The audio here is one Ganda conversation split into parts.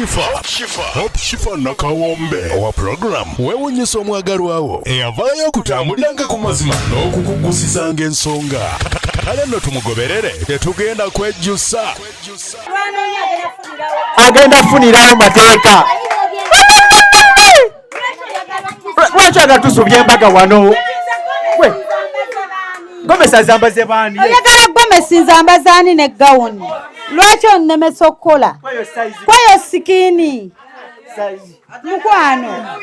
Hope Shifa nakawombe owa program wewunyisa omwagalwawo eyavaayo kutambuliranga ku mazima n'okukugusizanga ensonga. Kale nno tumugoberere tetugenda kwejjusa. Agenda funirawo mateeka. Lwaki agatusubye embaga wano? Gomesa zambaze baani? Oyagala Gomesi nzambazaani ne gawuni. Lwaki onnemesa okukola? Kwayo sikini. Mukwano.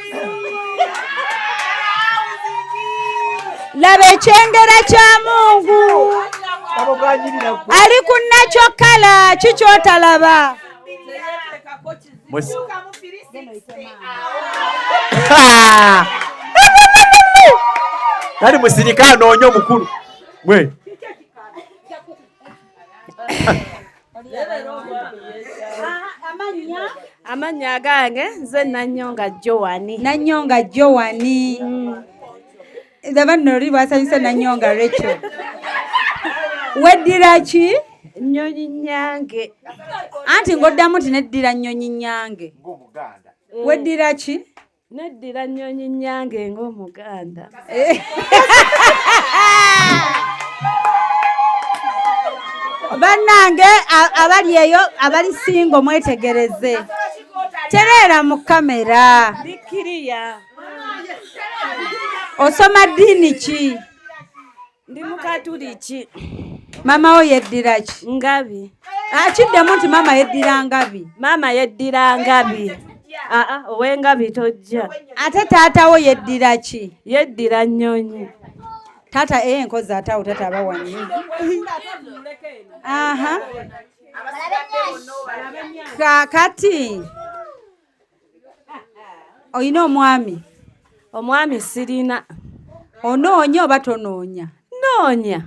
Laba ekyengera kya Mungu. Ali ku nakyo kala kikyotalaba. Kali musirika anoonya omukulu. Mwe. Amanya gange nze Nanyonga Joani. Nanyonga Joani. Ndaba nori basayise Nanyonga Rachel. Weddira ki? Nnyonyi Nyange. Anti ngoddamu ti neddira Nnyonyi Nyange. Ng'Omuganda. Weddira ki? Neddira Nnyonyi Nyange ng'Omuganda. Bannange abali eyo abali singo mwetegereze. Tereera mu kamera. Dikiriya. Osoma ddiini ki? Ndi Mukatuliki. Mama wo yeddira ki? Ngabi. Akiddemu nti mama yeddira Ngabi. Mama yeddira Ngabi. Ow'Engabi tojja. Ate taata wo yeddira ki? Yeddira Nnyonyi. Tata nkozi ataawo tata abawanyi. Aha. Kakati. Oyina omwami? Omwami sirina. Onoonya oba tonoonya? Noonya.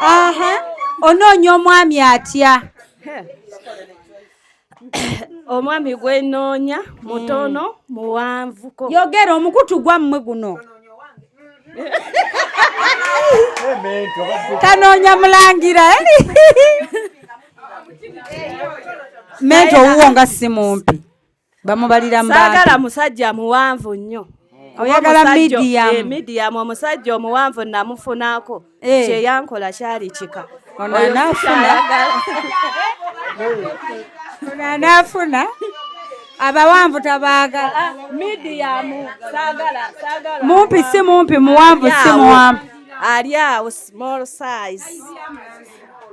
Aha. Onoonya omwami atya? Omwami gwe noonya mutono muwanvuko. Yogera omukutu gwammwe guno. Tanoonya mulangira. Mento owuwo nga si mumpi. Bamubalira mu bantu. Saagala musajja muwanvu nnyo. Oyagala medium. Medium omusajja omuwanvu namufunako. Kye yankola kyali kika. Ono anaafuna. Abawanvu tabaagala. Medium saagala. Mumpi si mumpi, muwanvu si muwanvu. Ali awo small size.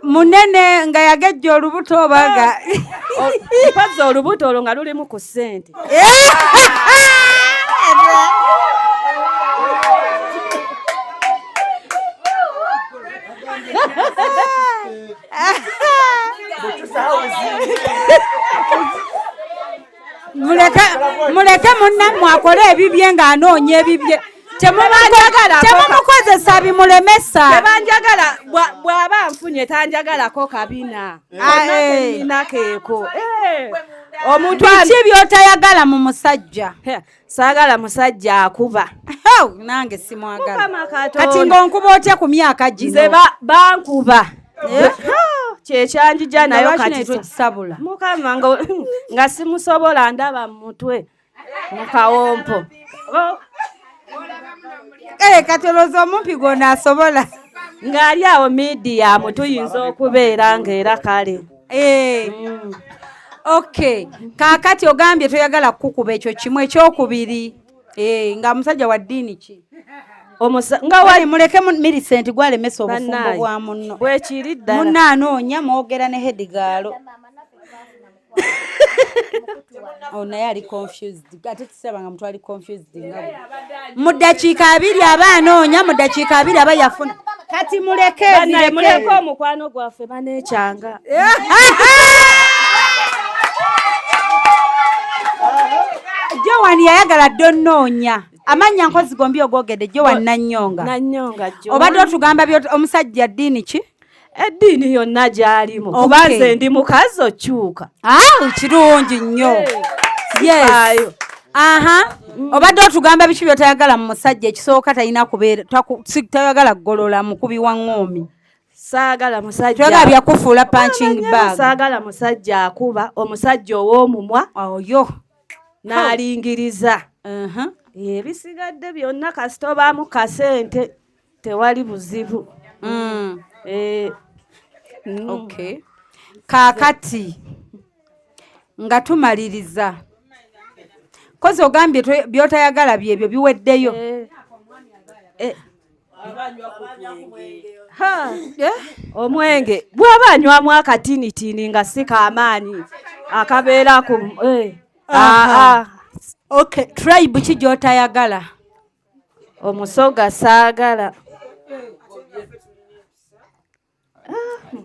Munene nga yagejja olubuto obaga. Mpaza olubuto olwo nga lulimu ku ssente. Muleke munnammwe akole ebibye ng'anoonya ebibye. Temumukozesa bimulemesa. Tebanjagala bw'aba nfunye tanjagalako kabina. Nina keeko. Omuntu biki by'otayagala mu musajja? Saagala musajja akuba. Nange simwagala. Kati ng'onkuba otya ku myaka gino? Nze bankuba. Kyekyanjija nayo kati tusabula. Mukama nga simusobola ndaba mu mutwe mu kawompo. Kati olowooza omumpi gw'onaasobola. Ng'ali awo medium tuyinza okubeera ng'era kale. Okay. Kaakati ogambye toyagala kukuba ekyo kimu ekyokubiri. Nga musajja wa ddiini ki? Nga wali muleke Millicent gwalemesa obufumbo bwa munno. Bwekiri ddala. Munno anoonya mwogera ne Hedigaalo. Naye ali confused. Ate tusaba nga mutwali confused nga. Mu ddakiika 2 aba anoonya, mu ddakiika 2 aba yafuna. Kati muleke omukwano gwaffe baneekyanga. Joani yayagala ddonnoonya. Amanya nkozi gombi ogwogedde Joani Nanyonga. Nanyonga Joani. Obadde otugamba omusajja ddiini ki? Eddiini yonna gy'alimu. Kuba nze ndi mukazi okyuka. Kirungi nnyo. Yes. aha obadde otugamba biki byotayagala mu musajja ekisooka talina kubeera tayagala golola mukubi wa ng'omi saagala musajja twagala byakufuula punching bag saagala musajja akuba omusajja ow'omumwa oyo n'alingiriza ebisigadde byonna kasita obaamu kasente tewali buzibu. Okay. Kaakati nga tumaliriza kozi ogambye byotayagala byebyo biweddeyo omwenge bw'aba anywamu akatinitini nga si kaamaanyi akabeera ku Okay, tribe ki gyotayagala? Omusoga saagala.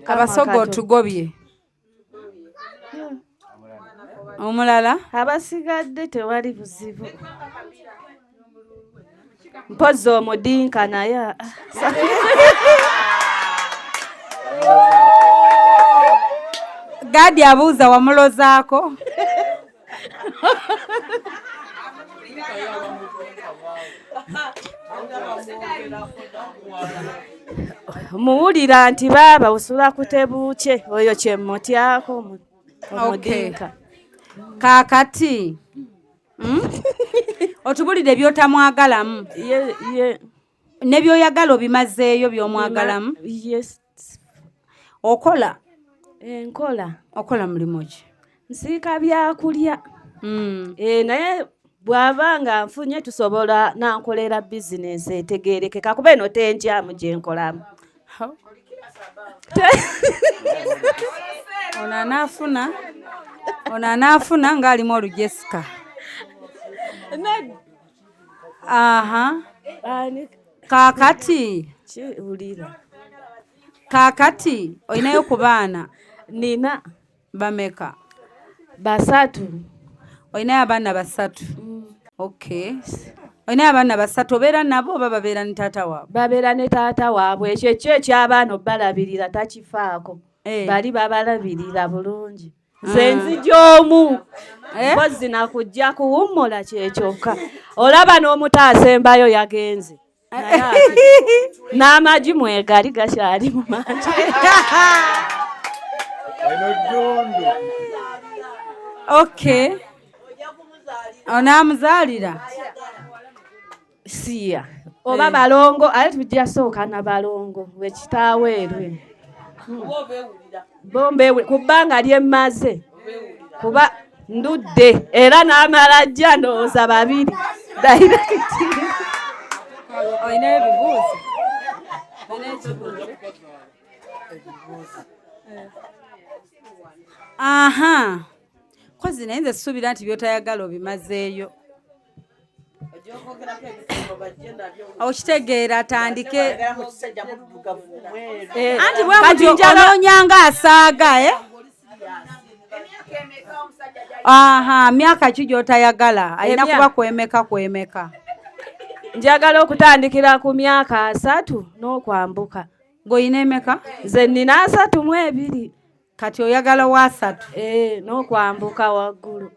Abasoga otugobye. Omulala? Abasigadde tewali buzibu. Mpozi omudinka naye. Gadi abuuza wamulozaako? Muwulira nti baaba osula kutebuuke oyo kye mmutyako omudinka. Kaakati otubulidde byotamwagalamu ne byoyagala obimazeeyo byomwagalamu. Yes. Okola mulimu ki? Nsiika byakulya. Naye bw'aba nga nfunye tusobola nankolera bizinesi etegeerekeka kuba eno tenjamu gye nkolamu. Ono anaafuna ng'alimu olujesika. Kaakati olinayo ku baana? Nina bameka? 3. Olinayo abaana 3? Okay. Olinayo abaana 3 obeera nabo oba babeera ne taata waabwe? Babeera ne taata waabwe. Ekyo eky'abaana obalabirira takifaako. Bali babalabirira bulungi. Nze nzija omu. Mpozi nakujja kuwummula kyekyokka. Olaba n'omuto asembayo yagenze. N'amagi mwegali gakyali mu manje. Okay. Onaamuzaalira? Siya. Oba balongo, ate tujja sooka na balongo. Wekitaaweerwe. Bombeewulira. Ku bbanga lyemmaze. Kuba ndudde. Era n'amala ajja ndowooza 2. Olina ebibuuzo? Kozi naye nze suubira nti byotayagala obimazeeyo. Okitegeera atandike. Anti bwe muti onoonyanga asaaga myaka ki gyotayagala? Alina kuba kwemeka. Njagala okutandikira ku myaka 3 n'okwambuka. Ng'olina emeka? Nze nina 32. Kati oyagala wa 3? N'okwambuka waggulu.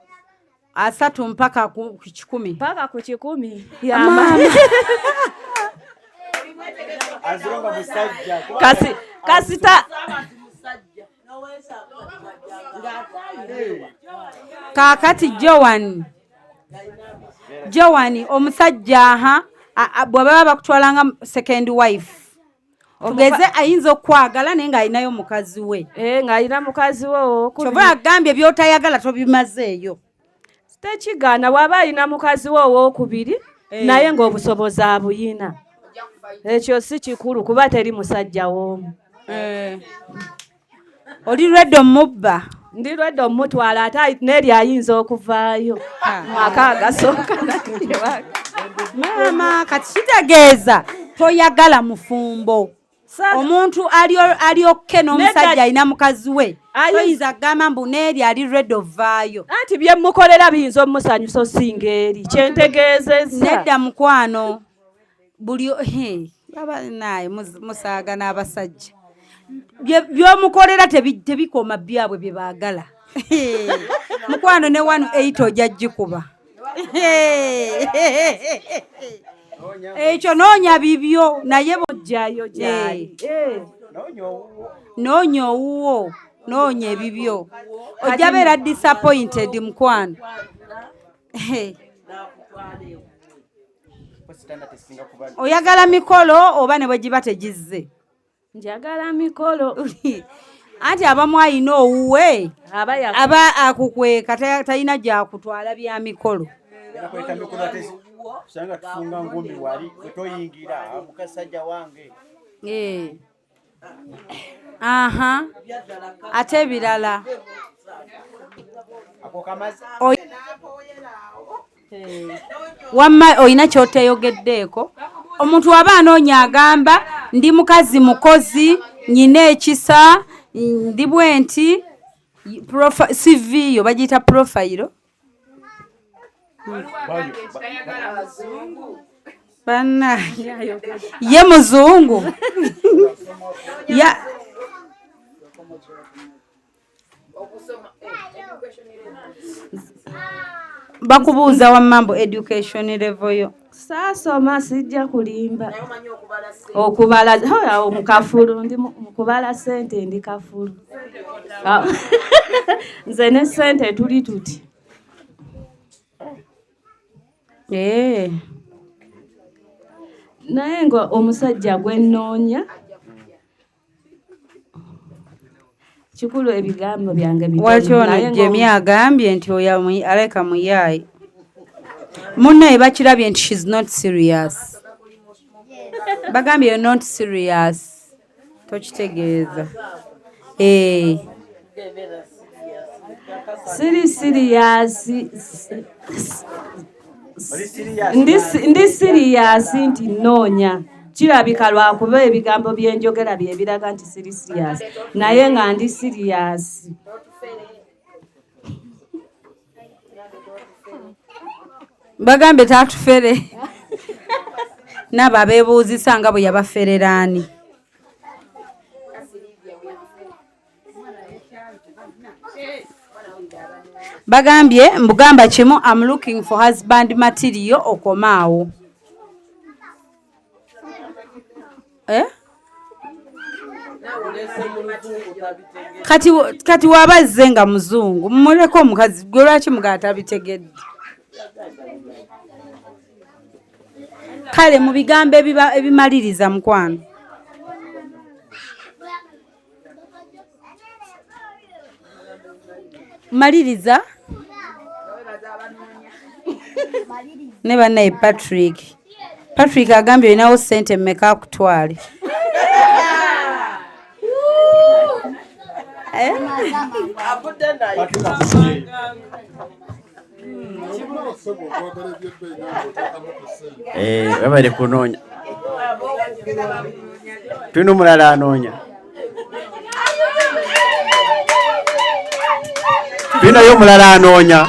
3 mpaka ku 10? Mpaka ku 10 y'amaama. Kasita kaakati Joan omusajja bw'ababa bakutwalanga second wife tugeze ayinza okwagala naye ng'alinayo mukazi we. Ng'alina mukazi we owokubiri. Kyova agambye byotayagala tobimazeeyo. Tekigaana bw'aba alina mukazi we owokubiri naye ng'obusobozi abuyina. Ekyo si kikulu kuba teri musajja w'omu. Oli lwedde omubba? Ndi lwedde omutwala ate n'eri ayinza okuvaayo. Maka agasooka maama kati kitegeeza toyagala mufumbo. Omuntu ali okke n'omusajja alina mukazi we toyinza agamba mbu n'eri ali lwedde ovaayo. Anti bye mukolera biyinza omusanyusa osinga eri kyentegeezezza. Nedda mukwano buli naye musaaga n'abasajja byomukolera tebikoma byabwe bye baagala. Mukwano ne 1-8 ojja gikuba. ekyo noonya bibyo naye bojjayo gyali noonya owuwo noonya ebibyo ojja beera disappointed mukwano. Oyagala mikolo oba ne bwe giba tegizze? Njagala mikolo. Anti abamu ayina owuwe aba akukweka talina gyakutwala bya mikolo. Sanga tufunga ngumi wali toyingira mukasajja wange. Aha. Ate birala. Ako kamazi. Wamma oyina kyoteyogeddeeko. Omuntu aba anoonya agamba ndi mukazi mukozi nyina ekisa ndi bwenti CV yo bagiyita profile. Bana ye muzungu ya bakubuuza wa mambo education level yo. Saasoma sijja kulimba okubala mukafulu ndi mukubala sente ndi kafulu. Nze ne sente tuli tuti. Naye ngo omusajja gwe nnoonya kikulu ebigambo byange bitono. Waki ono Jemmy agambye nti oyo aleka muyaayi. Munnaye bakirabye nti she's not serious. Bagambye you're not serious. Tokitegeeza. Siri serious. Ndi serious nti noonya. Kirabika lwakuba ebigambo byenjogera bye biraga nti siri serious. Naye nga ndi serious. Bagambe tatufere. Naba beebuuzisa nga bwe yabafereraani. Bagambye mbugamba kimu I'm looking for husband material okomaawo. Kati wabazze nga muzungu mumuleko omukazi gwe lwaki mugata bitegedde. Kale mu bigambo ebimaliriza mukwano. Maliriza ne bannaye Patrick agambye olinawo ssente mmeka akutwale. Wabale kunoonya. Tulina omulala anoonya. Tulinayo omulala anoonya.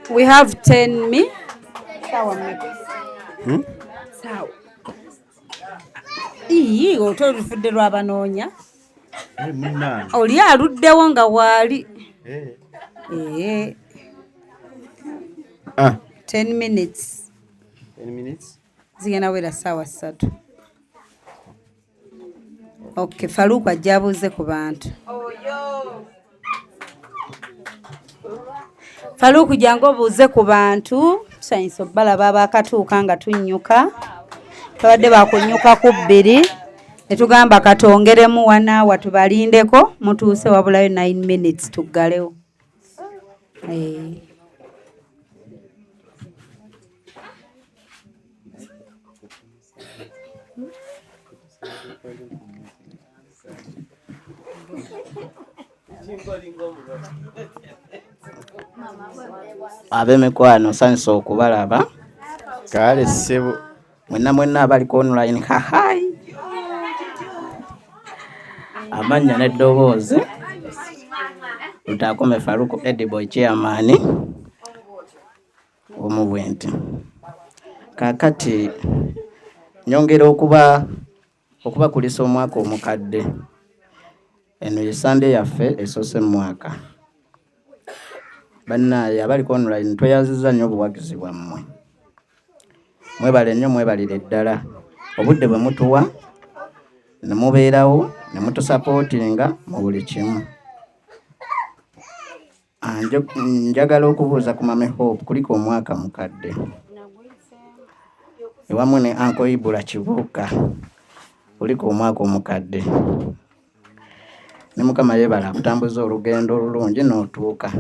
We have 10 me. Sawa mmeka. Sawa. Otolufudde lw'abanoonya. Oli aluddewo nga waali. 10 minutes. 10 minutes. Zigenda wera ssaawa 3. Okay, Faruku ajja abuuze ku bantu. Faruku jangu obuuze ku bantu. Tusanyisa obbalaba abaakatuuka nga tunnyuka. Tubadde bakunnyuka ku 2. Ne tugamba katongeremu 1 hour tubalindeko. Mutuuse wabulayo 9 minutes tuggalewo. Ab'emikwano nsanyusa okubalaba. Kale ssebo. Mwenna abaliko online hahayi. Amannya n'eddoboozi. Lutakome Faruku Ediboy chairman omubwenti. Kakati nyongera okuba kulisa omwaka omukadde. Eno ye Sunday yaffe esoose mu mwaka. bannaye abaliko online tweyanziza nnyo obuwagizi bwammwe. Mwebale nnyo, mwebalire ddala obudde bwe mutuwa ne mubeerawo ne mutusapootinga mu buli kimu. Njagala okubuuza ku Mame Hope kuliko omwaka mukadde ewamu ne Uncle Ibula Kibuuka kuliko omwaka omukadde, ne Mukama yeebala akutambuza olugendo olulungi n'otuuka.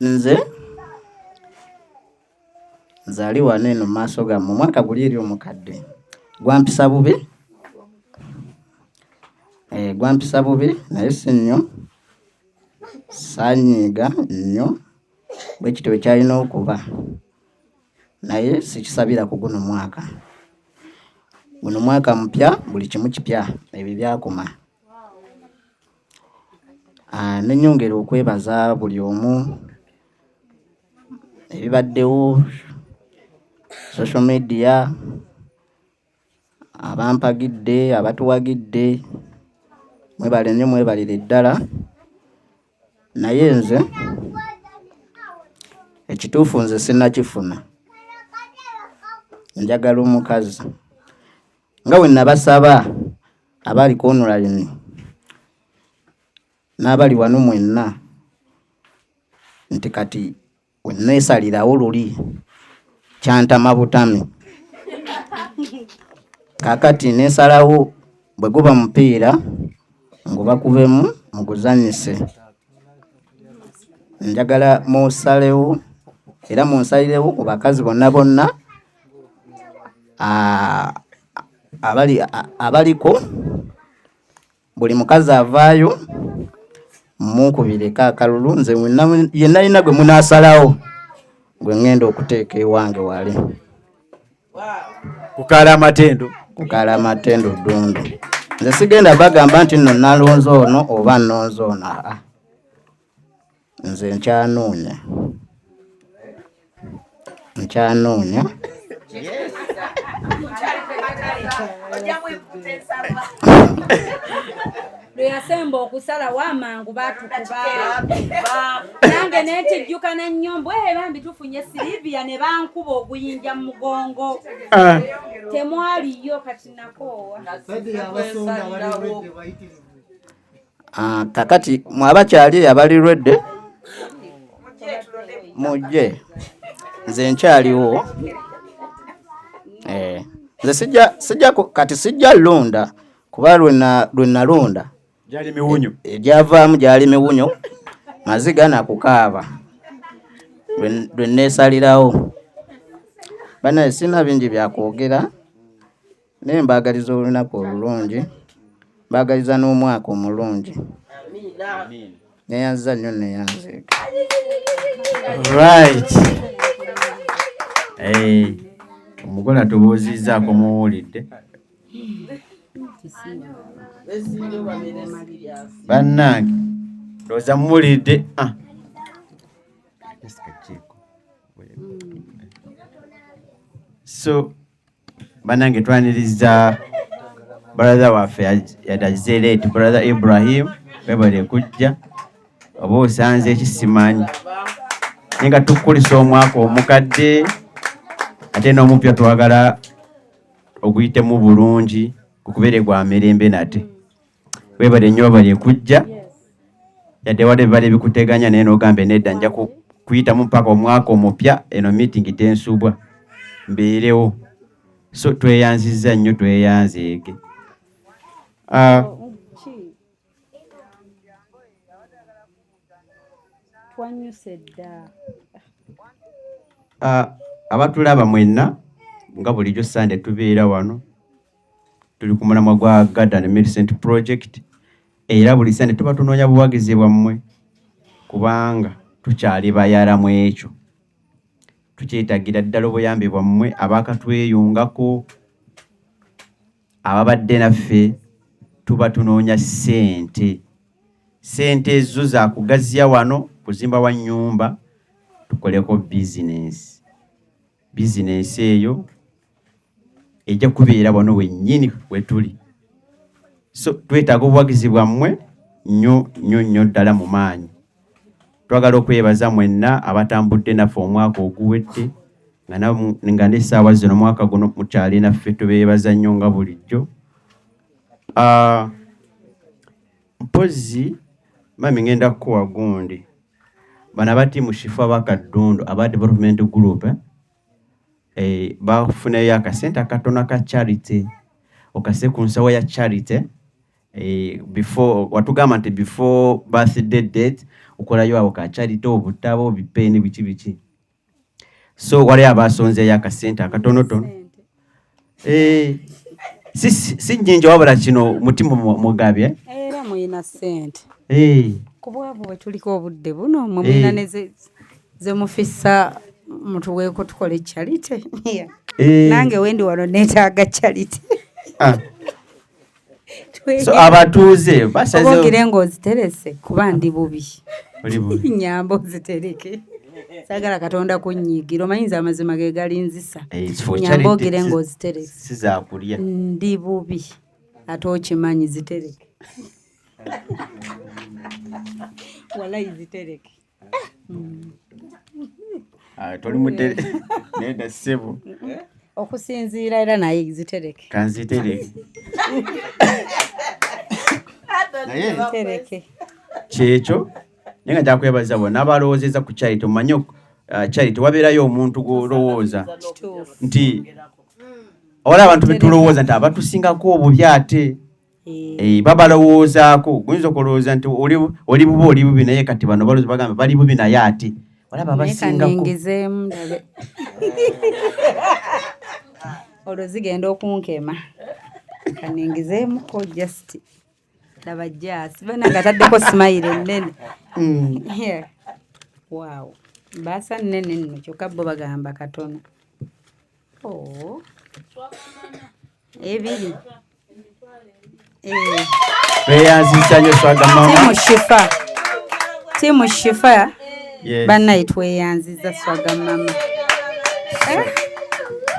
Nze nzaali wano eno mu maaso gammwe omwaka guli eri omukadde gwampisa bubi, gwampisa bubi naye si nnyo, saanyiiga nnyo bwe kityo kyalina okuba, naye sikisabira ku guno mwaka. Guno mwaka mupya, buli kimu kipya, ebyo byakoma. Nenyongera okwebaza buli omu ebibaddewo social media, abampagidde, abatuwagidde, mwebale nnyo, mwebalire ddala. Naye nze ekituufu nze sinnakifuna. Njagala omukazi nga bwe nabasaba abaliko online n'abali wano mwenna nti kati wenneesalirawo luli kyantama butami. Kaakati neesalawo bwe guba mupiira ngubakubemu muguzanyise. Njagala musalewo era munsalirewo ku bakazi bonna abaliko, buli mukazi avaayo mukubireko akalulu. Nze yenna yina gwe munaasalawo gwe ngenda okuteeka ewange wali kukaala amatendo ddundu. Nze sigenda bagamba nti nno nalonze ono oba nnonze ono. Nze nkyanoonya Yasemba okusala wamangu batukuba nange nekijjuka n'ennyombo bambi tufunye Silivia ne bankuba oguyinja mu mugongo. Temwaliyo kati nakoowa. Kakati mwabakyali abali lwedde mujje, nze nkyaliwo. Nze sijja londa kuba lwe nalonda Jali miwunyo. Egyavaamu gyali miwunyo, maziga nakukaaba. Lwe neesalirawo. Banaye sina bingi byakwogera, naye mbaagaliza olunaku olulungi, mbaagaliza n'omwaka omulungi. Neyanziza nnyo neyanziika. Right. Omugole atubuuzizzaako muwulidde. Bannange ndowooza muwulidde. So bannange twaniriza brother waffe yadaze late brother Ibrahim, webale kujja oba osanze ekisimanyi nga tukulisa omwaka omukadde ate n'omupya twagala oguyitemu bulungi kukubeere gwa mirembe nate. Webale nnyo bali kujja yadde wade bali bikuteganya naye n'ogambe nedda nja kuyitamu mpaka omwaka omupya eno meeting tensubwa mbeerewo. So tweyanzizza nnyo, tweyanzeege. Abatulaba mwenna nga bulijjo Sunday tubeera wano tuli ku mulamwa gwa Garden Medicine Project, era buli Sunday tuba tunoonya buwagizi bwammwe kubanga tukyali bayala mu ekyo. Tukyetagira ddala obuyambi bwammwe abaakatweyungako, ababadde naffe tuba tunoonya ssente. Ssente ezo za kugaziya wano kuzimba wa nnyumba tukoleko bizinensi. Bizinensi eyo ejja kubeera wano wennyini we tuli. So twetaaga obuwagizi bwammwe nnyo ddala mu maanyi. Twagala okwebaza mwenna abatambudde naffe omwaka oguwedde nga n'essaawa zino omwaka guno mukyali naffe tubeebaza nnyo nga bulijjo. Mpozzi mami ngenda kukuwa gundi bano abatiimu Shifa Bakaddundu aba development group bafunayo akasente akatono ka charity okase ku nsawo ya charity before watugamba nti before birthday date okolayo awo ka charity obutabo bipeni biki so wali abasonzeyo akasente akatonotono si nnyingi wabula kino mutima mugabye era muyina ssente kubwabwe bwe tuliko obudde buno mwe muyina ne ze mufissa mutuweeko tukole charity nange wendi wano neetaaga charity so abatuuze basogere ng'oziterese kuba ndi bubi nyamba ozitereke saagala Katonda kunnyiigira omanyiza amazima ge galinzisa nyamba ogere ng'ozitereke sizakulya ndi bubi ate okimanyi zitereke walayi zitereke toli mutere nenda ssebo okusinziira era naye zitereke kanzitereke tereke kyekyo naye nga kyakwebaza bonna abalowoozeza ku charity omanye charity wabeerayo omuntu gw'olowooza nti ola abantu betulowooza nti abatusingako obubi ate babalowoozaako guyinza okulowooza nti oli bubi naye kati bano balooza bagamba bali bubi naye ate olaba abasingako ndabe olwo zigenda okunkema kaningizeemuko just laba jasi bana ngataddeko smile ennene wow baasa nnene nno kyokka bo bagamba katono ebiri tweyanzisa nnyo Swaga mama timu Shifa bannaye tweyanziza Swaga mama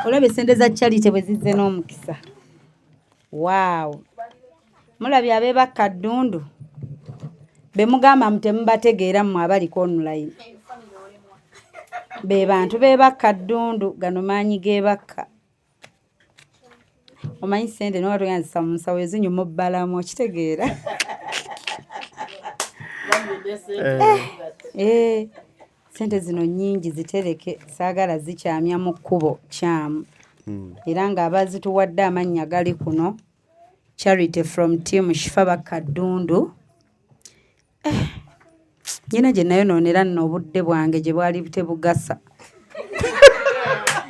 olabye sente za charity bwe zizze n'omukisa wow mulabye ab'e Bakaddundu be mugamba mutemubategeera mmwe abaliko online be bantu b'e Bakaddundu gano maanyi g'ebakka omanyi sente noba toyanzisa mu nsawo ezinyuma obbalamu okitegeera sente zino nnyingi zitereke saagala zikyamya mu kkubo kyamu era ng'abazituwadde amannya gali kuno charity from team Shifa Bakaddundu nyina gye nayonoonera nno obudde bwange gye bwali tebugasa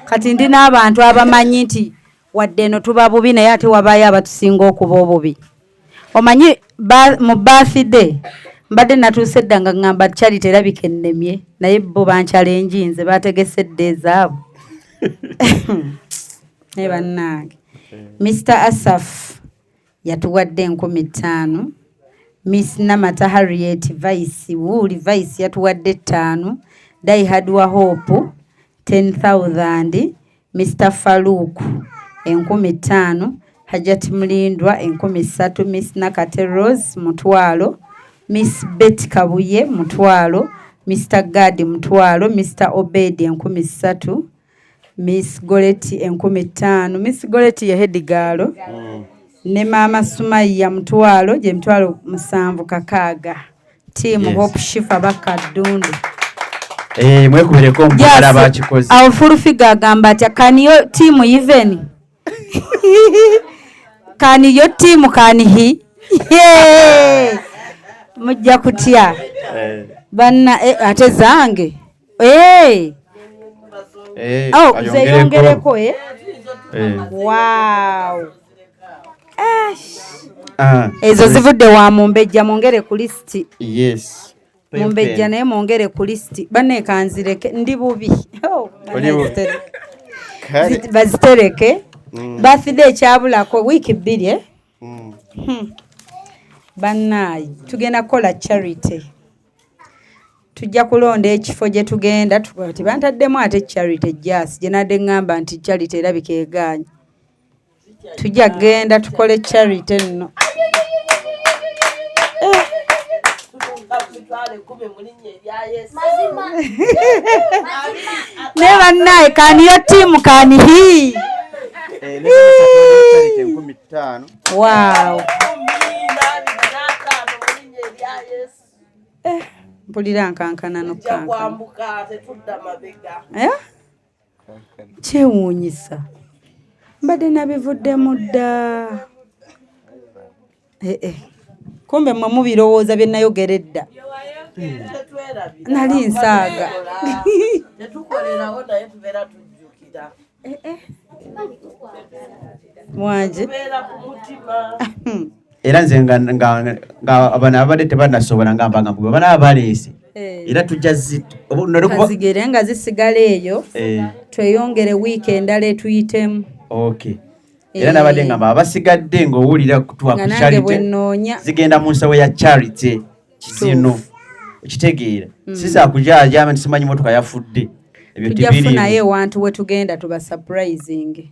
kati ndi n'abantu abamanyi nti wadde eno tuba bubi naye ate wabaayo abatusinga okuba obubi omanyi mu birthday mbadde natuuse dda nga ngamba charity erabika ennemye naye bo bankyala nze baategesedde ezaabwe naye bannange Mr. Asaf yatuwadde 50,000 Miss Namata Harriet Vice Wuli Vice yatuwadde 5 Daihadwa Hope 10,000 Mr. Faruku 15,000 Hajati Mlindwa 3,000 Miss Nakate Rose mutwalo Miss Betty Kabuye mutwalo Mr. Gadi mutwalo Mr. Obedi 3,000 Miss Goleti 15,000 Miss Goleti ya Hedigalo ne Mama Sumaya mutwalo je mutwalo 7 team Hope Shifa Bakaddundu mwekubereko mbala bakikoze awo full figure agamba ati kaniyo team even kaniyo team kanihi mujja kutya banna ate zange zeyongereko wow ezo zivudde wa Mumbejja mwongere ku listi yes Mumbejja naye mwongere ku listi banne kanzireke ndi bubi bazitereke birthday kyabulako wiiki 2 bannaye tugenda kukola charity tujja kulonda ekifo gye tugenda tukati bantaddemu ate charity jazz gye nadde ngamba nti charity erabika egaanye tujja genda tukole charity nno Never naye kani yo team kani hii. Wow. Mpulira nkankana nokankana. Kyewuunyisa. Mbadde nabivuddemu dda. Kumbe mmwe mubirowooza bye nayogera edda. Nali nsaaga. Mwanje. Era nze nga abana abadde tebanasobola ngamba nga bwe bana abaleese era tujja kazigere nga zisigala eyo tweyongere wiiki endala etuyitemu. Okay. Era nabadde ngamba abasigadde ng'owulira kutuwa ku charity zigenda mu nsawo ya charity zino okitegeera sisa kujaajama nsimanyi motoka yafudde ebyo tibiri tujafunayo ewantu we tugenda tuba surprising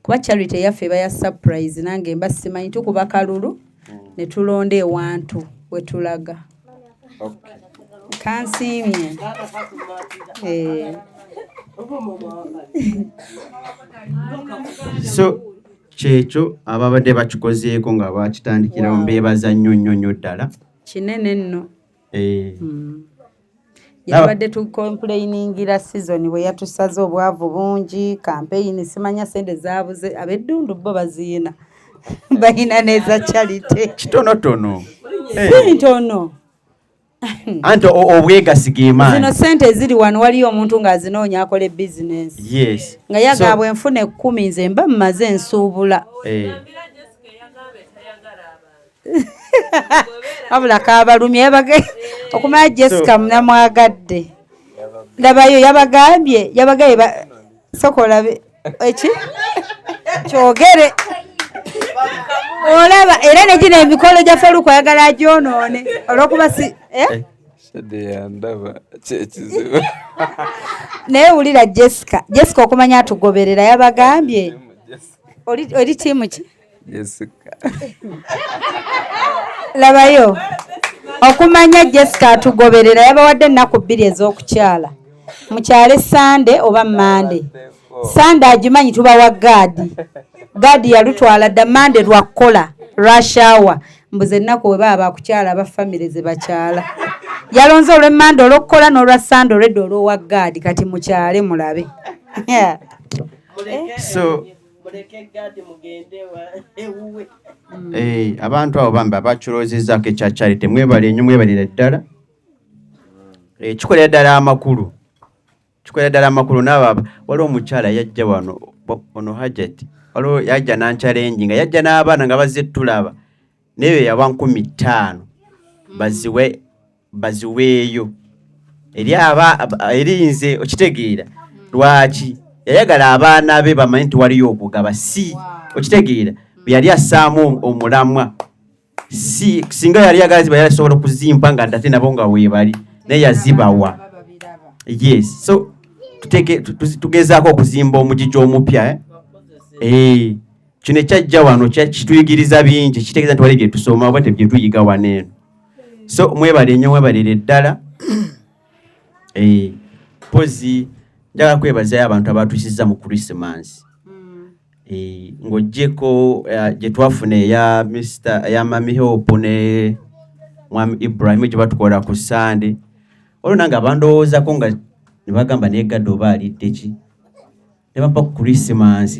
kuba charity yaffe eba ya surprise nange mba simanyi tukuba kalulu ne tulonda ewantu we tulaga. Kansiimye. So kyekyo ababadde bakikozeeko nga bakitandikirawo mbeebaza nnyo ddala kinene nno. Yabadde tukomplainingira season bwe yatusaze obwavu bungi campaign simanya sente zaabuze abeddundu bo baziina balina neza charity kitonotono ntono anti obwegasigemaani zino sente eziri wano waliyo omuntu ng'azinoonya akole business nga yagabwe enfuna 10 nze mba mmaze ensuubula abula kabalumye yabage okumanya Jessica munamwagadde labayo yabagambye sokola eki kyogere olaba era negina emikolo gyaffe olukwayagala agyonoone olwokuba si naye wulira Jessica okumanya atugoberera yabagambye oli tiimu ki labayo okumanya Jessica atugoberera yabawadde ennaku 2 ez'okukyala mukyale Sande oba Mande. Sande agimanyi tubawa gaadi yalutwala dda Mande lwakukola rush hour mbuze ennaku we baba bakukyala aba family ze bakyala yalonze olwe Mande olw'okukola n'olwa Sande olwedde olw'owa gaadi kati mukyale mulabe. So abantu abo bambi abakirozezaako ekya charity mwebale nnyo mwebalire ddala kikolera ddala amakulu n'abo waliwo omukyala yajja wano ono Hajati waliwo yajja nanchallenge nga yajja n'abaana nga bazze tulaba naye yawa 15 baziweeyo eri nze okitegeera lwaki yayagala abaana be bamanyi nti waliyo okugaba si okitegeera yali assaamu omulamwa si singa yali yagala ziba yasobola okuzimpa nga ate nabo nga weebali naye yazibawa. Yes, so tugezaako okuzimba omugigi omupya kino ekyajja wano kituyigiriza bingi kitegeeza nti wali bye tusoma oba tebye tuyiga wano eno. So mwebale nnyo mwebalire ddala pozi njagala kwebazayo abantu abatuusiza mu Christmas ng'oggyeko gye twafuna eya Mami Hope ne Mwami Ibrahim gye batukola ku Sande olwo nange abandowoozako nga ne bagamba neegadde oba alidde ki ne bampa ku Christmas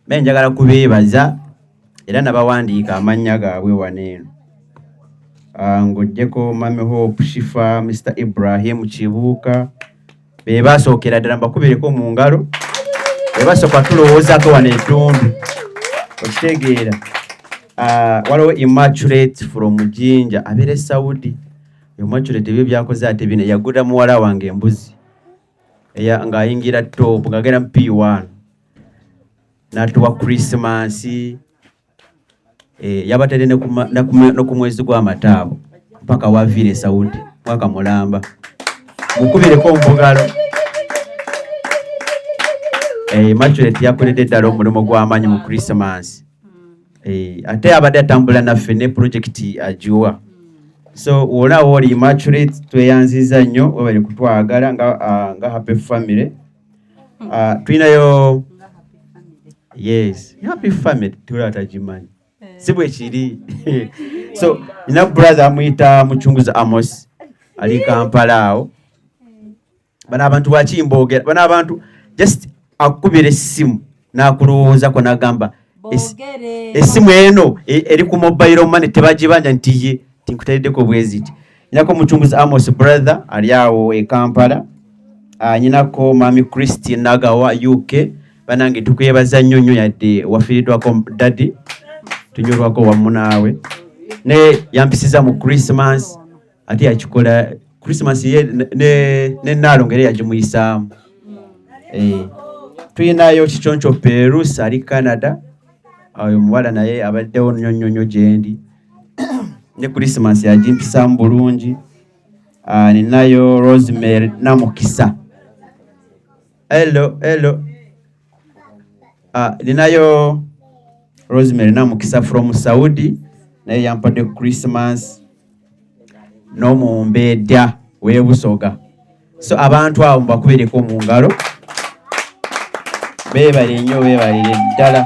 naye njagala kubeebaza era nabawandiika amannya gaabwe wano eno ng'oggyeko Mami Hope Shifa Mr. Ibrahim Kibuuka be basookera ddala mbakubireko mu ngalo be basooka tulowoozaako wano eddundu okitegeera waliwo Immaculate from Jinja abeera Saudi Immaculate ebyo byakoze ate bino yagula muwala wange embuzi ng'ayingira top ng'agenda mu P1 n'atuwa Christmas yabatadde ne ku mwezi gw'Amataabo mpaka waviire Saudi mwaka mulamba mukubireko mpugalo. Immaculate yakoledde ddala omulimu gw'amaanyi mu Christmas ate abadde atambula naffe ne project agiwa So wona woli Immaculate tweyanziza nnyo webali kutwagala nga Happy Family. Tulinayo yes, Happy Family tulata jimanyi. Sibwe kiri. So ina brother amuyita Muchunguza Amos ali Kampala awo. Bana abantu bakimbogera, bana abantu just akubira essimu nakulowooza ko nagamba essimu eno eri ku mobile money tebagibanja nti ye tinkutaliddeko bweziti. Nyinako Muchunguza Amos brother ali awo e Kampala. Nyinako Mami Christine Nagawa UK. Banange tukwebaza nnyo nnyo yadde wafiiriddwako daddy tunyolwako wamu naawe ne yampisiza mu Christmas ate yakikola Christmas ye ne nalongere yagimuyisaamu. Tuyinayo Kichoncho Perus ali Canada. Oyo muwala naye abaddewo nnyo nnyo nnyo gyendi ne Christmas yagimpisaamu bulungi. Ninayo Rosemary Namukisa. Hello. Ninayo Rosemary Namukisa from Saudi naye yampadde Christmas n'omumbedda w'ebusoga. So abantu abo mbakubireko mu ngalo beebale nnyo beebalire ddala.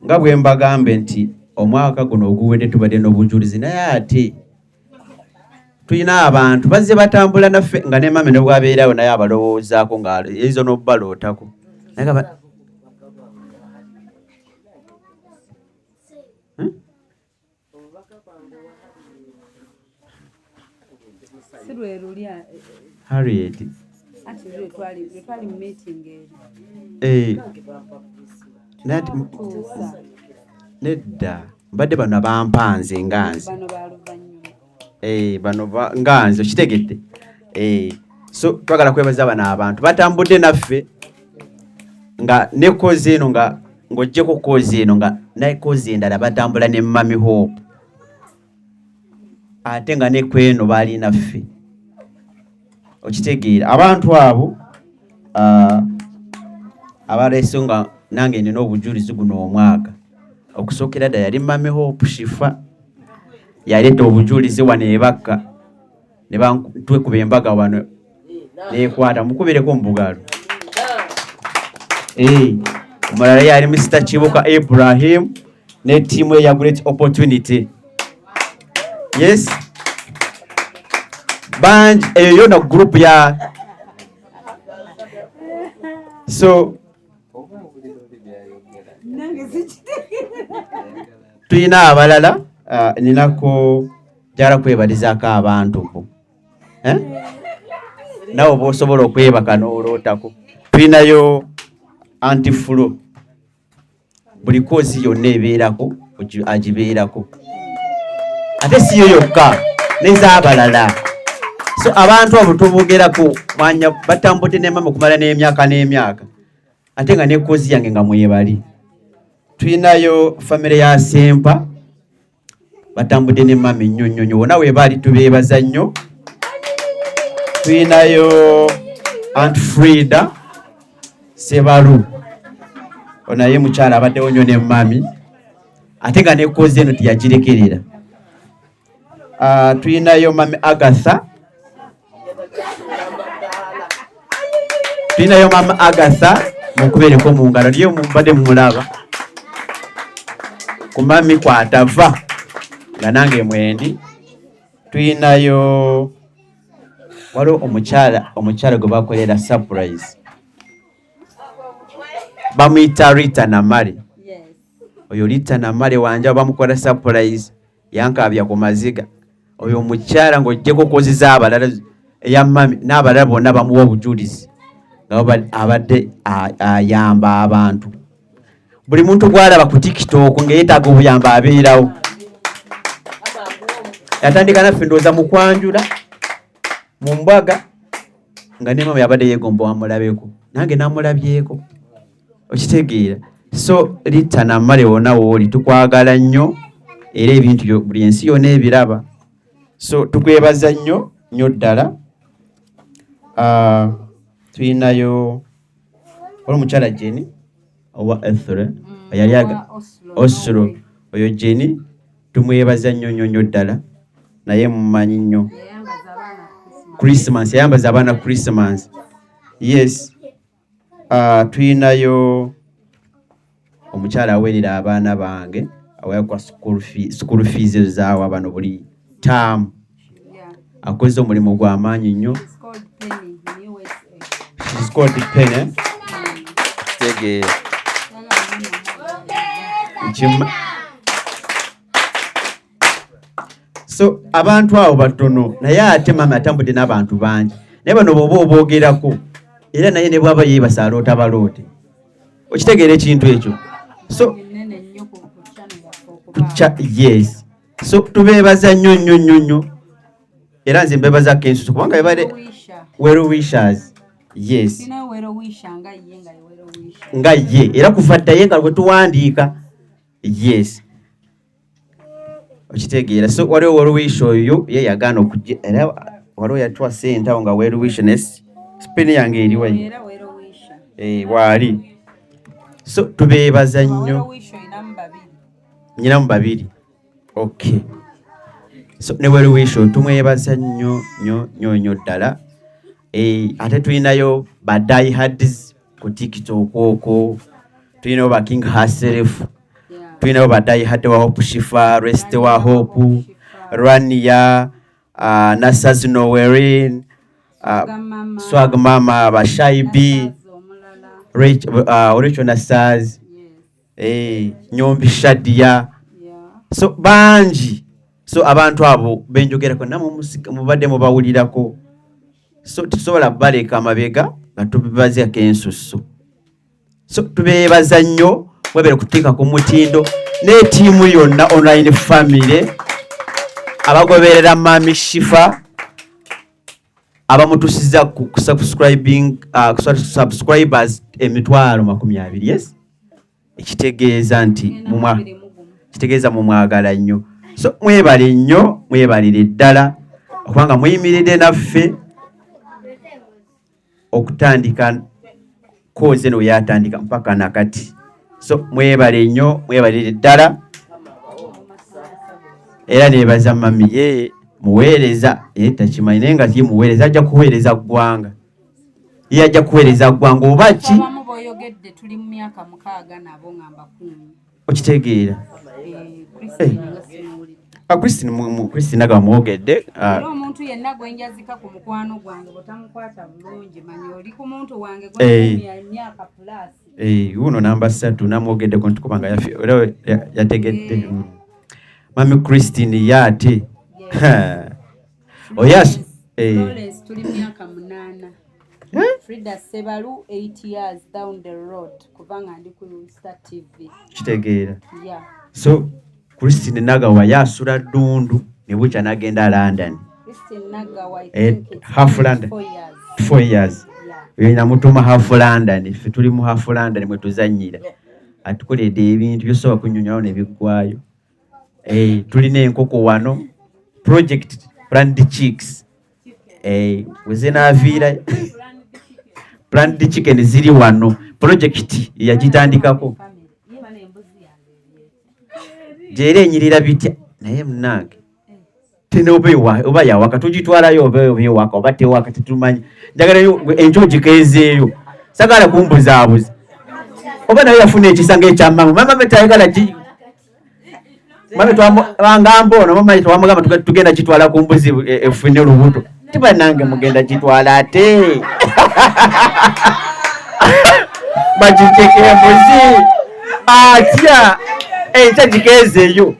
Nga bwe mbagambe nti omwaka guno oguwedde tubadde n'obujulizi naye ate tulina abantu bazze batambula naffe nga ne mame ne bwabeerawo naye abalowoozaako nga ezo n'obbalootako. Harriet. Nedda mbadde bano abampanze nganze. Bano nganze okitegedde. So twagala kwebaza bano abantu batambudde naffe nga ne kozi eno nga ng'oggyeko kozi eno nga naye kozi endala batambula ne Mami Hope ate nga ne kweno baali naffe. Okitegeera abantu abo abaleese nga nange nina obujulizi guno omwaka. Okusookera ddala yali Mami Hope Shifa yaleeta obujulizi wano ebakka ne twekuba embaga wano neekwata mukubireko mu bugalo. Omulala yali Mr. Kibuka Ibrahim ne ttiimu eya Great Opportunity. Yes. Band eyo yona group ya so tuyina abalala ninako jara kwebalizaako abantu bo nawe b'osobola okwebaka n'olootako. Tuyinayo Anti-Flo buli kozi yonna ebeerako agibeerako ate si yo yokka n'ez'abalala. So abantu abo tubogerako mwanya batambudde ne mama okumala n'emyaka n'emyaka ate nga ne kozi yange nga mwebali. Tuyinayo famire ya Sempa batambudde ne mama nnyo nnyo nnyo wonna weebali tubeebaza nnyo. Tuyinayo Aunt Frida Sebalu onaye mukyala abaddewo nnyo ne mami ate nga ne kozi eno teyagirekerera. Tuyinayo Mami Agatha. Tuyinayo Mama Agatha mukubereko mu ngalo niyo mumbadde mumulaba ku mami kwatava nga nange mwendi. Tuyinayo waliwo omukyala gwe bakolera surprise bamuyita Rita Namale. Oyo Rita Namale wanja bamukola surprise yankabya ku maziga. Oyo omukyala ng'oggyeko kozi z'abalala eya mami n'abalala bonna bamuwa obujulizi nga abadde ayamba abantu. Buli muntu gw'alaba ku TikTok ng'eyeetaaga obuyamba abeerawo. Yatandika naffe ndowooza mu kwanjula mu mbwaga nga ne mama yabadde yeegomba wamulabeko nange namulabyeko. Okitegeera. So Rita Namale wonna wooli tukwagala nnyo era ebintu buli ensi yonna ebiraba. So tukwebaza nnyo nnyo ddala. Tuyinayo omukyala Jenny owa Ethre yali Oslo oyo Jenny tumwebaza nnyo ddala naye mumanyi nnyo Christmas yayambaza abaana Christmas. Yes. Tuyinayo omukyala aweerera abaana bange awayakwa school fees zaawa bano buli term. Akoze omulimu gw'amaanyi nnyo. She's called Penny. Tegeera. So abantu abo batono naye ate mama atambudde n'abantu bangi naye bano bw'oba oboogerako era naye ne bw'aba yeebasa aloota baloote okitegeera ekintu ekyo. So yes, so tubeebaza nnyo era nze mbeebaza Kensusu kubanga bebale well wishers. Yes, nga ye era kuva ddaye nga bwe tuwandiika. Yes, okitegeera. So waliwo well wish oyo ye yagaana okujja era waliwo yatwa ssente awo nga well wishness spini yange eriwa waali. So tubeebaza nnyo nyinamu babiri. Okay, so ne well wish tumwebaza nnyo ddala. Ate tulinayo ba die hards ku TikTok okwo, tulinayo ba King herself, tulinayo ba die hard wa Hope Shifa, Rest wa Hope, Rania, Nasas Nowerin, Swag Mama, ba Shaibi, Rachel Nasaz, Nyombi Shadia. So banji. So abantu abo benjogerako namwe mubadde mubawulirako. So tusobola baleka amabega nga tubibaza Kensusu. So tubeebaza nnyo mwebere kuteeka ku mutindo ne tiimu yonna online family abagoberera Mami Shifa abamutusiza ku subscribers 20,000. Yes, ekitegeeza nti kitegeeza mumwagala nnyo. So mwebale nnyo, mwebalire ddala okubanga muyimiridde naffe okutandika koze no yatandika mpaka nakati. So mwebale nnyo, mwebalire ddala era nebaza mami ye muweereza takimanyi naye nga ye muweereza ajja kuweereza ggwanga. Ye ajja kuweereza ggwanga oba ki? Tuli mu myaka 6 nabo ngamba 10. Okitegeera. Christine agamwogedde omuntu yenna gwenjazika ku mukwano gwange botamukwata bulungi manyi oli ku muntu wange gwe myaka plus. Uno namba 3 namwogedde ko ntukubanga yategedde. Mami Christine yate. Oh yes. Tuli myaka 8. Frida Sebalu 8 years down the road kubanga ndi ku Star TV. Kitegeera. Yeah. So Christine Nagawa yasula Ddundu ne bucha nagenda London. Christine Nagawa half London 4 years. Yina mutuma half London ife tuli mu half London mwe tuzanyira. Atukoledde ebintu byosoba kunnyonyawo ne biggwayo. Tulina enkoko wano project Plant Chicks. Wezena vira Plant Chicken ziri wano project yagitandikako. Jere nyirira bitya naye mnange tene oba yawaka tugitwalayo oba waka oba tewaka tetumanyi njagala enjoji kezeeyo sagala kumbuzaabuza oba naye yafuna ekisanga ekyamama mama metayagala ki mama twamugamba ono mama twamugamba tugenda kitwala ku mbuzi efune olubuto tiba nange mugenda kitwala ate bajiteke embuzi atya ekyagigezeeyo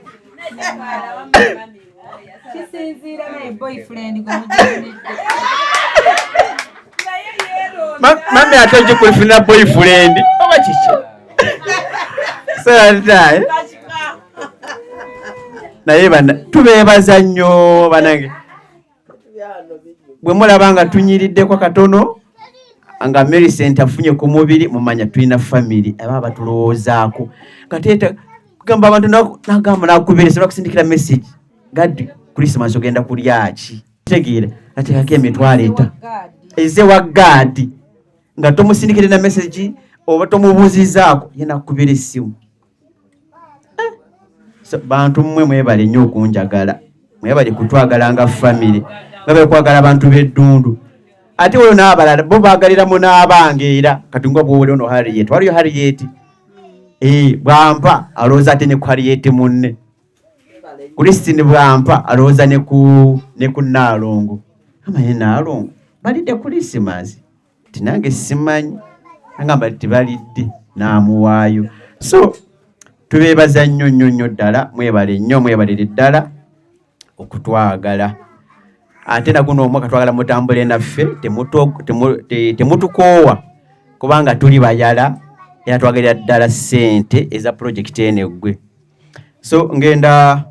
kisinziira naye boyfriend mami ate ogikulifunira boyfriend oba kiki satae naye bana tubeebaza nnyo banange bwe mulaba nga tunyiriddeko katono nga Millicent afunye ku mubiri mumanya tulina family aba batulowoozaako kateeta kugamba abantu nagamba nakubeeresa lwakusindikira message gadi Christmas ogenda kulya ki tegeera ateekako emitwalo 3 eze wa gadi nga tomusindikire na message oba tomubuuzizaako ye nakukubira essimu. bantu mmwe mwebale nnyo okunjagala, mwebale kutwagala nga famire, mwebale kwagala abantu b'eddundu. Ate olwo n'abalala bo baagaliramu n'abange era kati nga bw'oli ono Harriet, waliyo Harriet bwampa alowooza ate ne ku Harriet munne, Christine bwampa alowooza ne ku Naalongo. Amanye Naalongo balidde Christmas, tinange simanyi angamba tibalidde n'amuwaayo. So tubeebaza nnyo ddala, mwebale nnyo, mwebalire ddala okutwagala. Ate na guno omwaka twagala mutambule naffe, temutukoowa kubanga tuli bayala era twagalira ddala ssente eza pulojekiti eno eggwe. So ngenda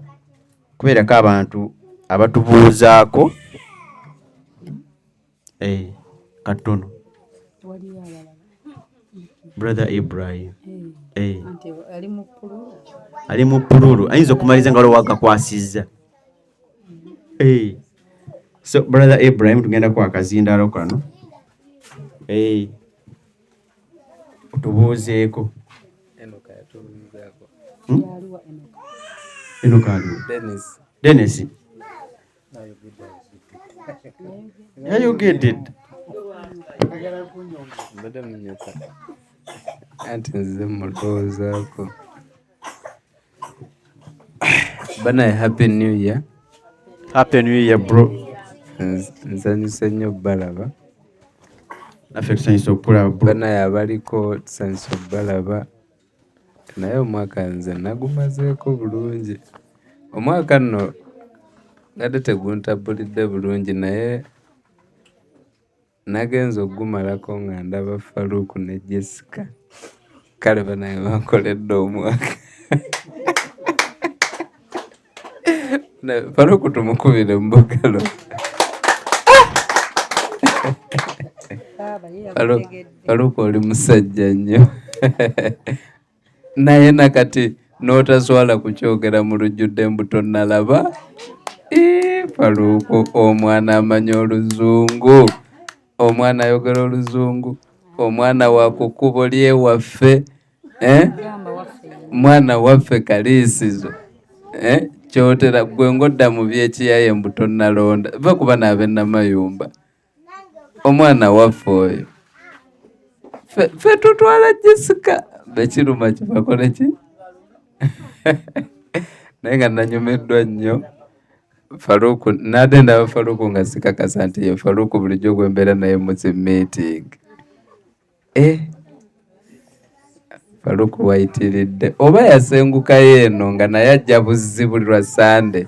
kubeerako abantu abatubuuzaako katono. Brother Ibrahim ali mu pululu, ayinza okumaliza nga waliwo wagakwasizza. So Brother Ibrahim tugenda ku akazindaalo kano, otubuuzeeko. Dennis. Yeah, you get it. Anti nze mulowoozaako. Bana happy new year. Happy new year bro. Nsanyuse nnyo balaba. Naffe tusanyuse okulaba bro. Bana abaliko tusanyuse balaba. Naye omwaka nze nagumazeeko bulungi. Omwaka nno nadde teguntabulidde bulungi naye nagenza okugumalako nga ndaba Faruku ne Jessica. Kale banaye bankoledde omwaka. Faruku tumukubire mu bugalo. Faruku oli musajja nnyo. Naye nakati n'otaswala kukyogera mu lujjudde mbuto nalaba. Faruku omwana amanya Oluzungu, omwana ayogera Oluzungu, omwana wa kukubo lyewaffe, mwana waffe kaliisizo, kyotera gwe ngodda mu byekiyaye mbuto nalonda va kuba naabe Namayumba. Omwana waffe oyo fe tutwala Jessica bekiruma kibakole ki. Naye nga nanyumiddwa nnyo Faruku, nadde ndaba Faruku nga sikakasa nti ye Faruku bulijjo gwe mbeera naye mu zi meeting. Faruku wayitiridde oba yasengukayo eno nga naye ajja buzzi buli lwa Sande.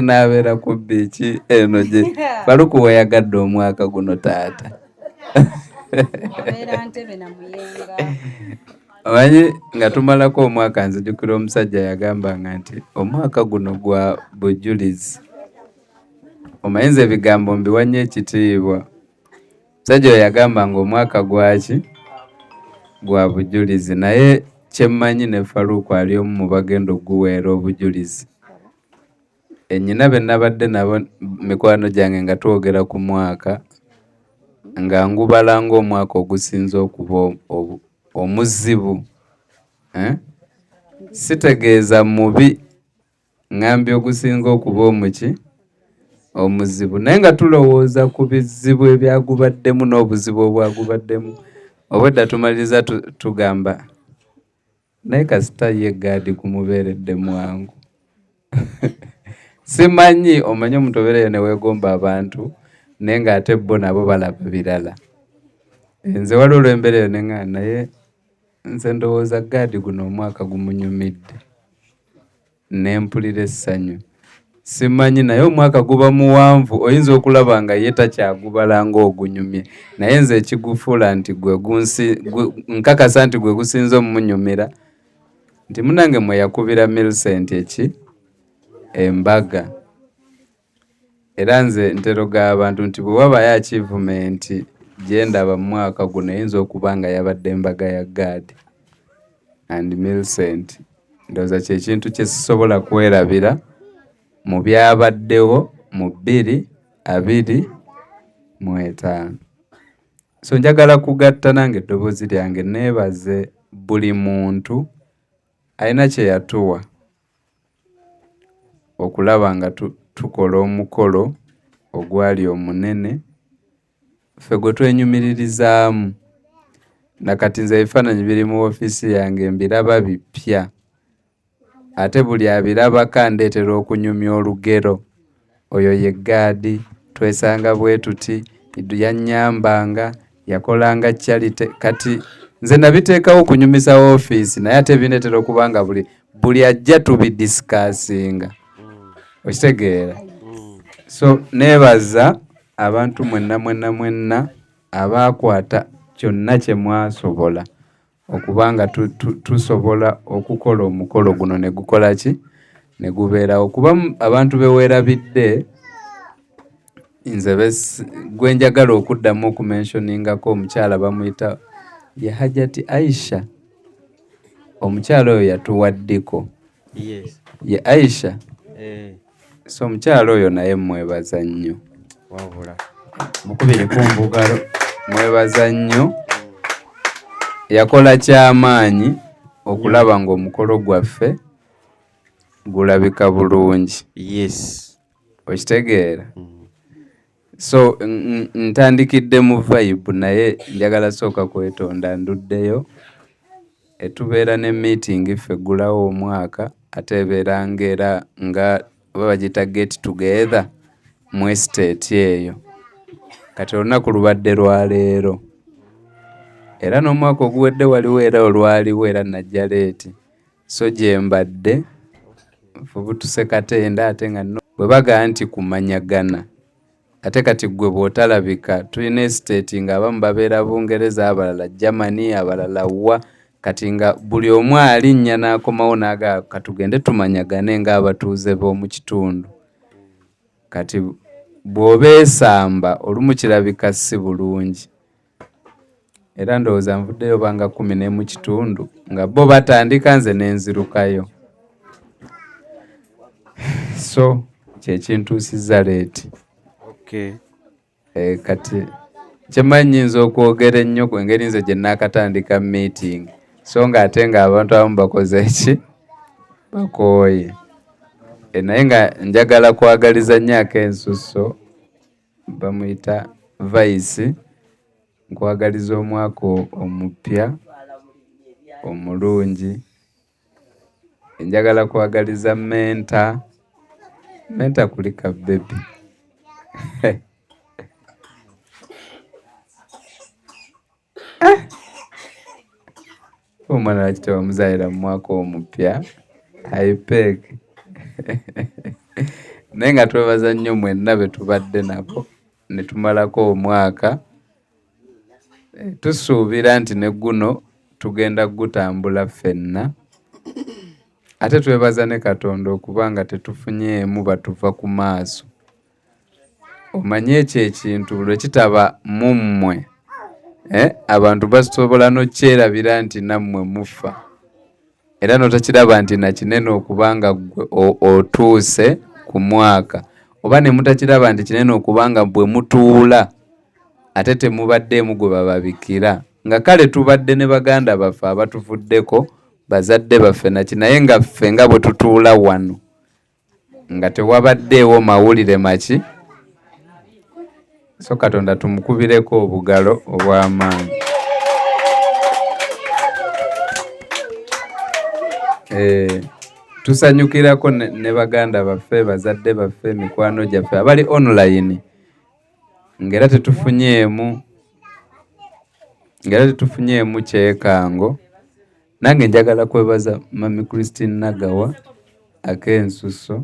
N'abeera ku biiki eno gye Faruku weyagadde omwaka guno taata. Omanyi nga tumalako omwaka nzijukira omusajja yagambanga nti omwaka guno gwa bujulizi. Omanyi nze ebigambo mbiwanye ekitiibwa. Omusajja oyo yagambanga omwaka gwaki gwa bujulizi, naye kyemmanyi ne Faruku ali omu mu bagenda okuguweera obujulizi. Ennyina be nabadde nabo mikwano gyange nga twogera ku mwaka nga ngubala ng'omwaka ogusinza okuba omuzibu. Sitegeeza mubi, ngambye ogusinga okuba omuki omuzibu, naye nga tulowooza ku bizibu ebyagubaddemu n'obuzibu obwagubaddemu. Obwedda tumaliriza tugamba naye kasita ye gaadi kumubeeredde mwangu. Simanyi omanyi omutobereyo ne weegomba abantu naye ng'ate bo nabo balaba birala. Nze waliwo olw'embeera eyo neŋŋana naye nze ndowooza gaadi guno omwaka gumunyumidde n'empulira essanyu. Simanyi naye omwaka guba muwanvu, oyinza okulaba nga ye takyagubala ng'ogunyumye, naye nze ekigufuula nti nkakasa nti gwe gusinza omumunyumira nti munange mwe yakubira Millicent embaga. Era nze nteroga abantu nti bwe wabayo achievement gye ndaba mu mwaka guno eyinza okuba nga yabadde embaga ya gaadi and Millicent. Ndowooza kye kintu kye sisobola kwerabira mu byabaddewo mu 2025. So njagala kugatta nange eddoboozi lyange neebaze buli muntu alina kye yatuwa okulaba nga tukola omukolo ogwali omunene ffe gwe twenyumiririzaamu. Nakati nze ebifaananyi biri mu ofiisi yange mbiraba bipya, ate buli abirabako andeetera okunyumya olugero. Oyo ye gaadi, twesanga bwe tuti, yannyambanga, yakolanga charity. Kati nze nabiteekawo okunyumisa ofiisi, naye ate binetera okuba nga buli ajja tubidisikasinga. Okitegeera? So neebaza abantu mwenna abaakwata kyonna kye mwasobola okuba nga tusobola okukola omukolo guno ne gukola ki? Ne gubeerawo. Kuba abantu be weerabidde, nze gwe njagala okuddamu okumentioningako omukyala bamuyita ye Hajati Aisha. Omukyala oyo yatuwaddiko. Yes. Ye Aisha. So omukyala oyo naye mwebaza nnyo. Wabula. Mukubire ku mbugalo. Mwebaza nnyo. Yakola ky'amaanyi okulaba ng'omukolo gwaffe gulabika bulungi. Yes. Okitegeera? So ntandikidde mu vibe naye njagala sooka kwetonda nduddeyo. Etubeera ne meeting ffe gulawo omwaka ate ebeera ng'era nga bagita get together mu estate eyo. Kati olunaku lubadde lwa leero. Era n'omwaka oguwedde waliwo era olwaliwo era najja leeti. So gye mbadde fubutuse Katenda ate nga bwe bagaa nti kumanyagana. Ate kati gwe bw'otalabika tulina estate ng'abamu babeera Bungereza, abalala Germany, abalala wa. Kati nga buli omu alinnya n'akomawo n'agaa katugende tumanyagane ng'abatuuze b'omu kitundu. Kati bw'obeesamba olumu kirabika si bulungi. Era ndowooza nvuddeyo banga 10 mu kitundu nga bo batandika nze n'enzirukayo. So kyekintuusizza leeti. Okay. Kati kyemanyi nnyinza okwogera ennyo ku engeri nze gye nnaakatandika meeting. So ng'ate ng'abantu abamu bakoze eki? Bakooye. Naye nga njagala kwagaliza nnyo ak'ensusso bamuyita Vice. Nkwagaliza omwaka omupya omulungi. Njagala kwagaliza menta kulika baby. Omwana wakite wamuzaayira mu mwaka omupya IPEC. Naye nga twebaza nnyo mwenna be tubadde nabo ne tumalako omwaka. Tusuubira nti ne guno tugenda gutambula ffenna. Ate twebaza ne Katonda okuba nga tetufunyeemu batuva ku maaso. Omanye ekyo ekintu lwe kitaba mu mmwe, abantu basobola n'okyerabira nti nammwe mufa. Era n'otakiraba nti na kinene okuba nga otuuse ku mwaka. Oba ne mutakiraba nti kinene okuba nga bwe mutuula ate temubaddeemu gwe bababikira. Nga kale tubadde ne baganda baffe abatuvuddeko, bazadde baffe naki, naye nga ffe nga bwe tutuula wano nga tewabaddeewo mawulire maki. So Katonda tumukubireko obugalo obw'amaanyi. Tusanyukirako ne baganda baffe, bazadde baffe, mikwano gyaffe abali online ngera tetufunyeemu kyekango. Nange njagala kwebaza Mami Christine Nagawa ak'ensusso.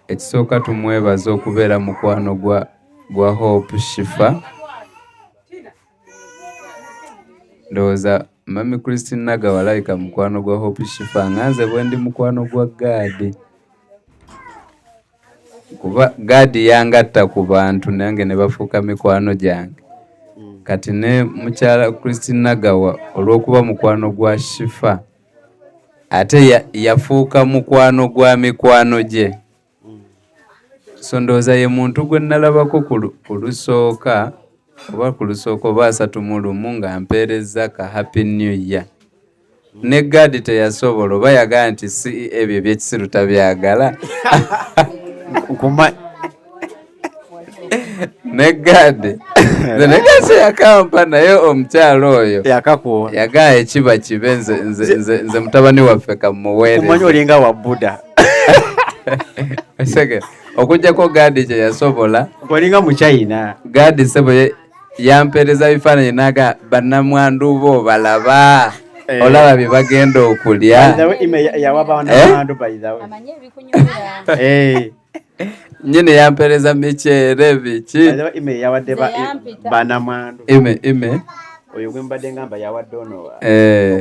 Ekisooka tumwebaza okubeera mukwano gwa Hope Shifa. Ndowooza Mami Christine Nagawa alayika mukwano gwa Hope Shifa nga nze bwe ndi mukwano gwa Gaadi. Kuba Gaadi yangatta ku bantu nange ne bafuuka mikwano gyange. Kati ne mukyala Christine Nagawa olw'okuba mukwano gwa Shifa ate yafuuka mukwano gwa mikwano gye. So ndowooza ye muntu gwe nalabako ku lusooka oba asatu mu lumu nga mpeereza ka Happy New Year. ne gadi teyasobola oba yagala nti si ebyo ebyekisiru tabyagala ne gadi nze negasi yakampa naye omukyalo oyo yagala ekiba kibe nze mutabani waffe kamuweereza olinga wabuda okujjako gadi kyeyasobola olinga muchina gadi sebo yampeereza bifaananyi naga bannamwandu bo balaba olaba bye bagenda okulya nyine yampeereza miceere biki ime oyo gwembadde ngamba yawadde ono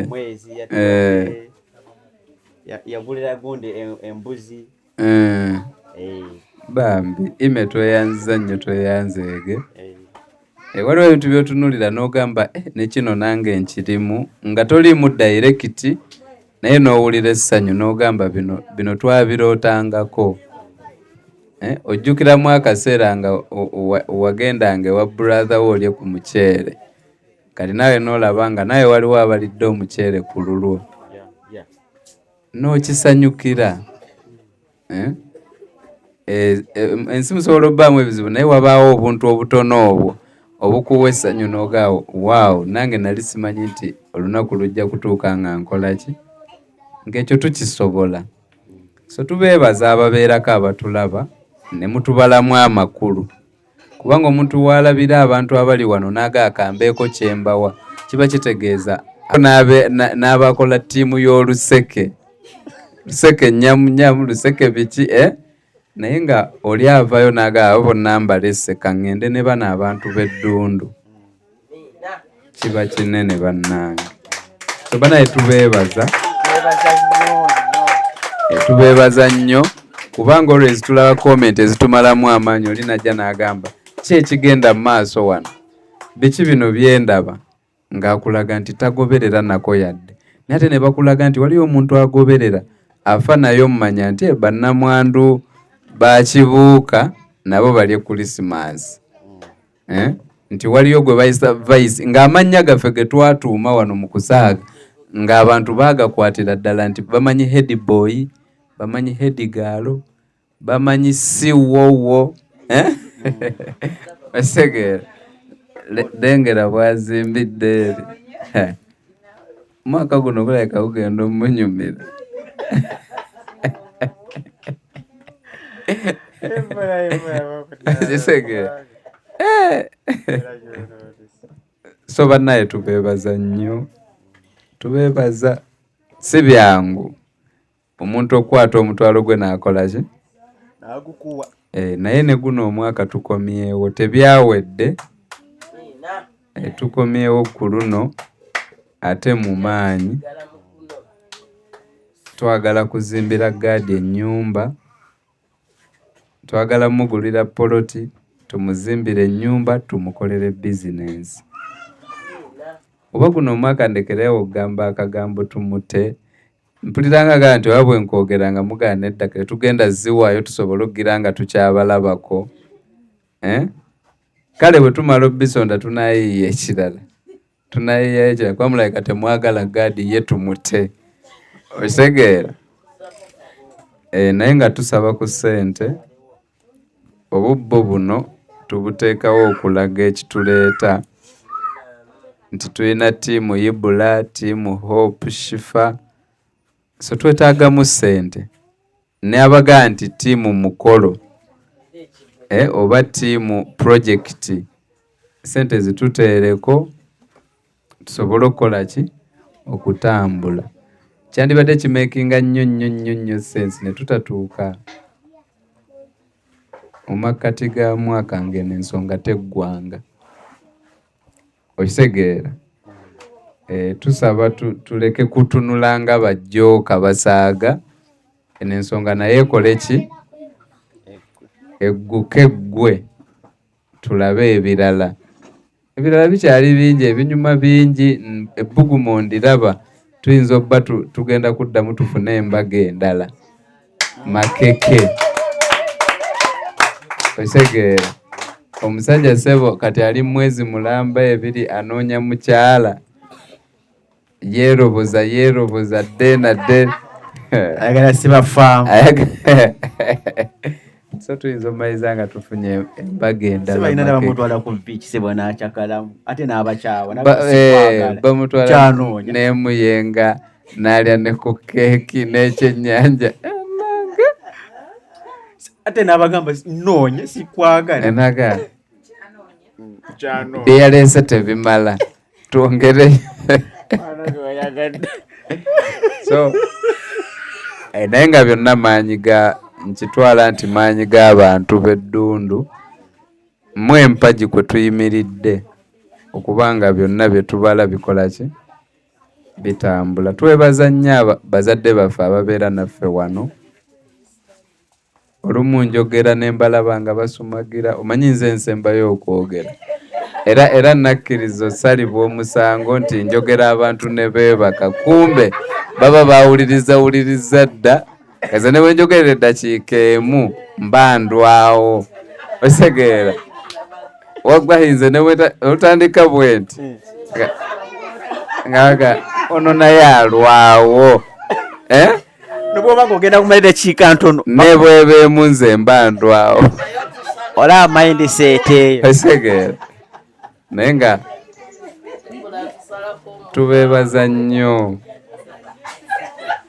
omwezi yagulira gundi embuzi bambi ime tweyanziza nnyo tweyanzeege waliwo ebintu byotunulira n'ogamba nekino nange nkirimu nga toliimu dairekiti naye n'owulira essanyu n'ogamba bino twabirootangako. Ojjukiramu akaseera nga wagendanga ewa brother wo olye ku muceere kati nawe n'olaba nga nawe waliwo abalidde omuceere ku lulwo n'okisanyukira. Ensi musobola obbaamu ebizibu naye wabaawo obuntu obutono obwo obukuwa essanyu n'ogaawo waawo nange nali simanyi nti olunaku lujja kutuuka nga nkolaki ng'ekyo tukisobola. So tubeebaza ababeerako abatulaba ne mutubalamu amakulu kubanga omuntu waalabira abantu abali wano naaga akambeeko kyembawa kiba kitegeeza n'abakola ttiimu y'oluseke nyamunyamu luseke biki naye nga oli avayo naaga abo bonna mbalese kaŋŋende ne bano abantu b'eddundu kiba kinene bannange. So banaye tubeebaza nnyo kubanga olwo ezitulaba komenti ezitumalamu amaanyi oli najja n'agamba ki ekigenda mu maaso wano biki bino byendaba ng'akulaga nti tagoberera nako yadde naye ate ne bakulaga nti waliyo omuntu agoberera afa naye omumanya nti bannamwandu bakibuuka nabo balye Krisimansi nti waliyo gwe bayisa vice ng'amannya gaffe ge twatuuma wano mu kusaaga ng'abantu baagakwatira ddala nti bamanyi head boy bamanyi head girl bamanyi siwowo Basegeera lengera bwazimbidde eri mwaka guno gulabika gugenda omunyumira. So bannaye tubeebaza nnyo, tubeebaza. Si byangu omuntu okukwata omutwalo gwe n'akola ki n'agukuwa. Naye ne guno omwaka tukomyewo tebyawedde, tukomyewo ku luno ate mu maanyi. Twagala kuzimbira gaadi ennyumba, twagala mugulira poloti, tumuzimbire ennyumba, tumukolere bizinensi. Oba guno omwaka ndekerewo okugamba akagambo tumute, mpuliranga gaa nti oba bwe nkwogera nga mugaana eddaka tugenda ziwaayo tusobole okugira nga tukyabalabako. Kale bwe tumala obbisonda tunayiiya ekirala, tunayiiyayo ekirala kuba mulabika temwagala gaadi ye tumute. Osegeera? Naye nga tusaba ku ssente obubbo buno tubuteekawo okulaga ekituleeta nti tulina ttiimu Ibula, ttiimu Hope, Shifa. So twetaagamu ssente ne abagaa nti ttiimu mukolo oba ttiimu projekiti ssente zituteereko tusobole okukola ki okutambula. Kyandibadde kimeekinga nnyo sensi ne tutatuuka mu makkati ga mwaka ng'eno ensonga teggwanga. Okitegeera? Tusaba tuleke kutunula nga bajjooka basaaga, eno ensonga naye ekole ki egguke ggwe tulabe ebirala bikyali bingi, ebinyuma bingi. Ebbugumu ndiraba tuyinza obba tugenda kuddamu tufune embaga endala makeke. Otegeera? Omusajja ssebo kati ali mwezi mulamba 2 anoonya mukyala yeeroboza dde na dde ayagala sibafaamu so tuyinza okumaliza nga tufunye embaga sibalina endala bamutwala ku biiki sibwa n'akyakalamu ate n'abakyawa bamutwala nemuyenga n'alya ne ku keeki n'ekyennyanja ate n'abagamba noonya sikwagala enaga bye yaleese tebimala twongere so naye nga byonna maanyi ga nkitwala nti maanyi g'abantu b'eddundu mu empagi kwe tuyimiridde okubanga byonna bye tubala bikola ki bitambula. Twebaza nnyo bazadde baffe ababeera naffe wano. Olumu njogera ne mbalaba nga basumagira, omanyi nze nsembayo okwogera era nakkiriza osalibwa omusango nti njogera abantu ne beebaka, kumbe baba bawuliriza dda. Eze ne bwe njogerera eddakiika emu mba ndwawo, osegeera wagwayinze ne otandika bwenti ngaga ono naye alwawo nobwobanga ogenda kumala eddakiika ntono ne bwebeemu nze mba ndwawo olaba mindset eyo, osegeera. Naye nga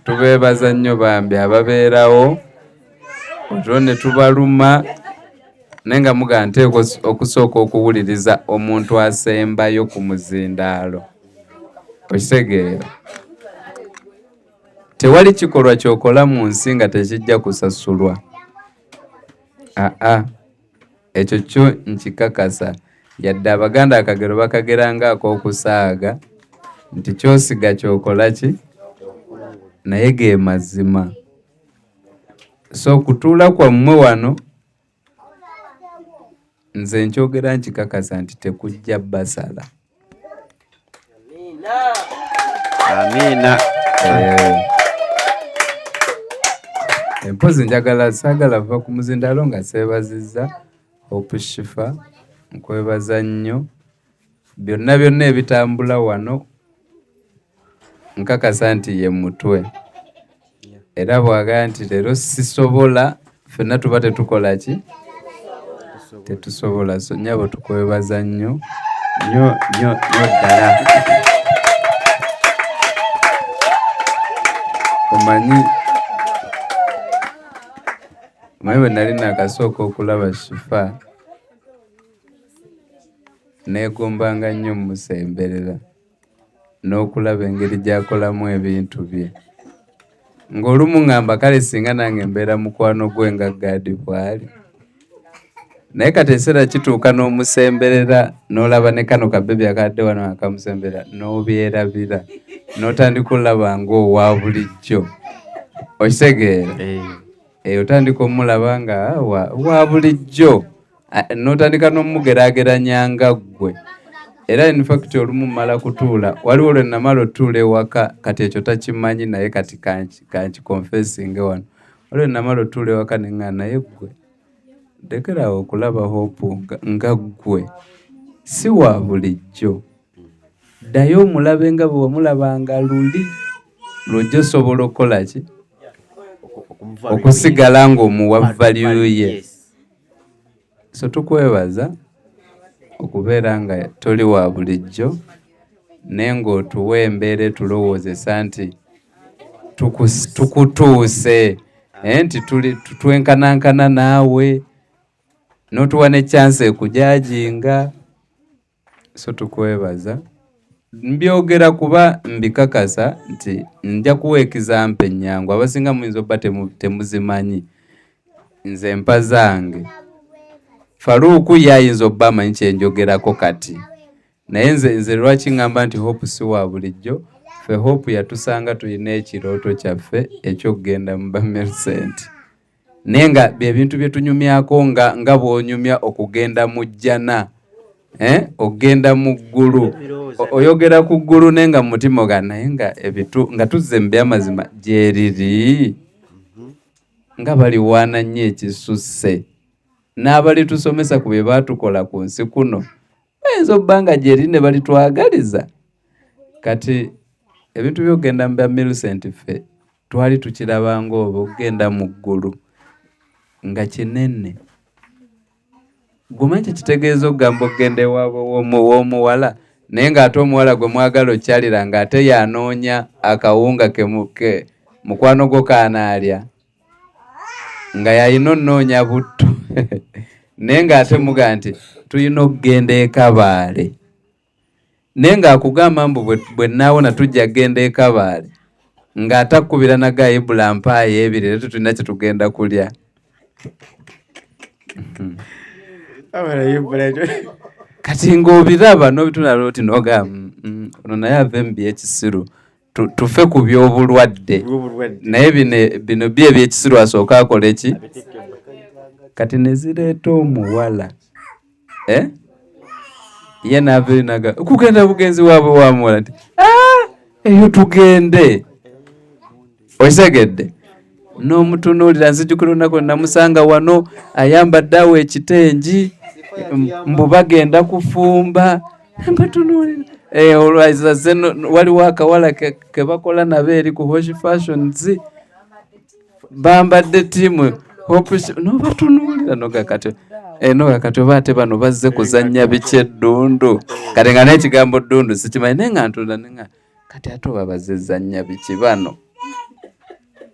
tubeebaza nnyo bambi ababeerawo otwo ne tubaluma, naye nga mugaa nteekwa okusooka okuwuliriza omuntu asembayo ku muzindaalo, okitegeera. Tewali kikolwa kyokola mu nsi nga tekijja kusasulwa. Ekyo kyo nkikakasa. Yadde Abaganda akagero bakageranga ak'okusaaga nti kyosiga kyokola ki, naye ge mazima. So kutuula kwammwe wano nze nkyogera nkikakasa nti tekujja basala. amiina. Empozi saagala va ku muzindaalo nga seebazizza Hope Shifa, nkwebaza nnyo. Byonna ebitambula wano nkakasa nti ye mutwe, era bw'agaa nti leero sisobola, ffenna tuba tetukola ki, tetusobola. So nnyabo tukwebaza nnyo ddala. Omanyi bwe nali nakasooka okulaba Shifa neegombanga nnyo mmusemberera n'okulaba engeri gy'akolamu ebintu bye. Ng'olumu ngamba kale singa nange mbeera mukwano gwe nga Gadi bw'ali. Naye kati ekiseera kituuka n'omusemberera n'olaba ne kano kabebi akadde wano akamusemberera n'obyerabira n'otandika olaba ng'owa bulijjo, okitegeera. Otandika omulaba nga wa bulijjo, n'otandika n'omugeraageranya nga ggwe. Era in fact olumu mmala kutuula, waliwo lwe namala otuula ewaka, kati ekyo takimanyi naye kati kankikonfesinge wano. Waliwo lwe namala otuula ewaka ne nga naye ggwe ndekerawo okulaba Hope nga ggwe si wa bulijjo. Ddayo omulabe nga bwe wamulabanga luli, lw'ojja osobola okukola ki, okusigala ng'omuwa value ye. So tukwebaza okubeera nga toli wa bulijjo, naye ng'otuwa embeera etulowoozesa nti tukutuuse, nti twenkanankana naawe, n'otuwa ne chance ekujajinga. So tukwebaza. Mbyogera kuba mbikakasa nti nja kuwa example ennyangu, abasinga muyinza obba temuzimanyi. Nze empa zange Faruku yayinza obba amanyi kyenjogerako kati, naye nze lwaki ngamba nti Hope si wa bulijjo, ffe Hope yatusanga tulina ekirooto kyaffe ekyokugenda mu Bamercent, naye nga byebintu bye tunyumyako nga bw'onyumya okugenda mu jjana, ogenda mu ggulu, oyogera ku ggulu naye nga mu mutima oga naye nga tuzze mu by'amazima gyeriri, nga baliwaana nnyo ekisusse. N'abali tusomesa ku bye baatukola ku nsi kuno bayinza obba nga gyeri ne balitwagaliza. Kati ebintu by'ogenda mu bya Millicent ffe twali tukirabanga oba ogenda mu ggulu nga kinene. Gumanyi kitegeeza okugamba ogenda ewaabwe w'omuwala naye ng'ate omuwala gwe mwagala okyalira ng'ate yanoonya akawunga ke mukwano gwo kaanaalya nga yalina onnoonya butto naye ng'ate muga nti tulina okugenda e Kabaale naye ng'akugamba mbu bwe naawona tujja kgenda e Kabaale ng'ate akkubira nagayibula mpaayo ebiri era tulina kye tugenda kulya. Kati ng'obiraba n'obitunala oti noga ono naye ave mu by'ekisiru tufe ku by'obulwadde naye bino bye ebyekisiru asooka akola eki. Kati ne zireeta omuwala ye n'averinaga kugenda bugenzi waabwe wamuwala nti eyo tugende. Okitegedde n'omutunuulira nzijukira olunaku namusanga wano ayambadde awo ekitengi mbu bagenda kufumba mbatunuulira olwazizaze waliwo akawala ke bakola nabo eri ku Hoshi Fashions bambadde tiimu nobatunuulira nogakati oba ate bano bazze kuzannya biki eddundu kati nga n'ekigambo ddundu sikimanyi naye nga ntunda nenga kati ate oba bazze zannya biki bano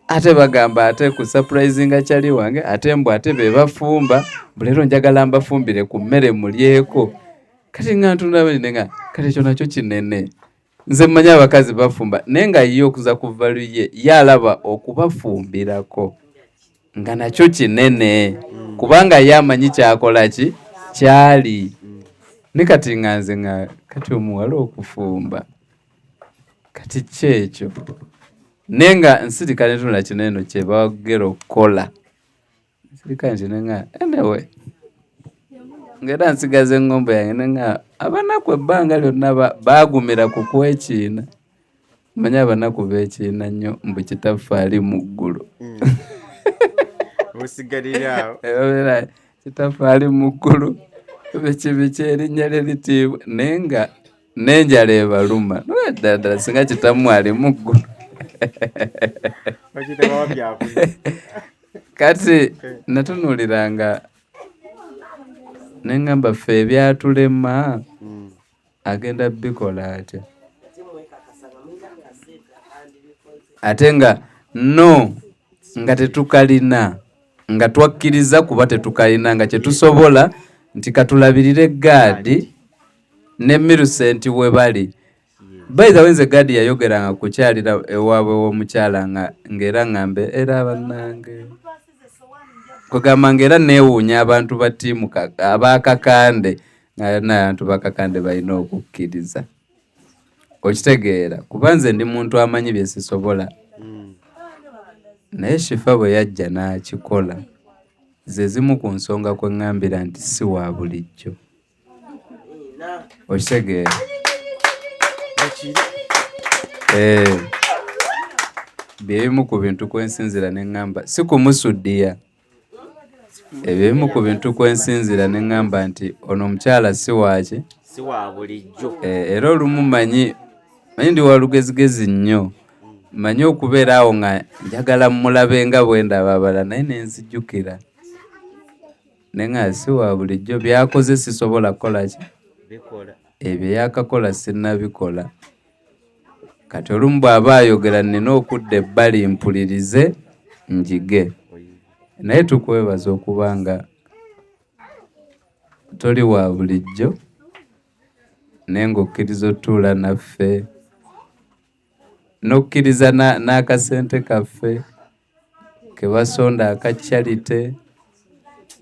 ate bagamba ate ku surprisinga kyali wange ate mbw ate be bafumba buleero njagala mbafumbire ku mmere mulyeko. Kati nga ntunda kati ekyo nakyo kinene. Nze mmanyi abakazi bafumba naye nga ye okuza ku valu ye yalaba okubafumbirako nga nakyo kinene kubanga ye amanyi kyakola ki kyali. Ne kati nga nze nga kati omuwala okufumba kati kyekyo naye nga nsirika ne tunula kinene kye bagera okukola nsirika nti nenga anyway ng'era nsigaza eŋŋombo yange nenga abanaku ebbanga lyonna baagumira ku kwekiina. Manyi abanaku beekiina nnyo mbu kitaffe ali mu ggulu. Babeera kitaffe ali mu ggulu biki erinnya lye litiibwa naye nga n'enjala ebaluma ddala singa kitammwe ali mu ggulu. Kati natunuuliranga neŋŋamba ffe ebyatulema agenda bikola atya ate nga nga tetukalina nga twakkiriza kuba tetukalina nga kyetusobola nti katulabirire gaadi ne Millicent we bali. By the way nze gaadi yayogeranga kukyalira ewaabwe w'omukyala ng'era ŋŋambe era bannange kugamba ng'era neewuunya abantu ba ttiimu abakakande n'abantu bakakande balina okukkiriza. Okitegeera kuba nze ndi muntu amanyi bye sisobola naye Shifa bwe yajja n'akikola ze zimu ku nsonga kwe ŋŋambira nti si wa bulijjo. Okitegeera byebimu ku bintu kwensinzira ne ŋŋamba si kumusuddiya ebimu ku bintu kwensinzira ne ŋŋamba nti ono omukyala si waki si wa bulijjo. Era olumu manyi ndi wa lugezigezi nnyo manyi okubeera awo nga njagala mulabe nga bwe ndaba abala naye ne nzijjukira naye nga si wa bulijjo byakoze sisobola kukola ki ebyo yakakola sinnabikola. Kati olumu bw'aba ayogera nnina okudda ebbali mpulirize njige naye tukwebaza okuba nga toli wa bulijjo naye ng'okkiriza otuula naffe n'okkiriza n'akasente kaffe ke basonda aka charity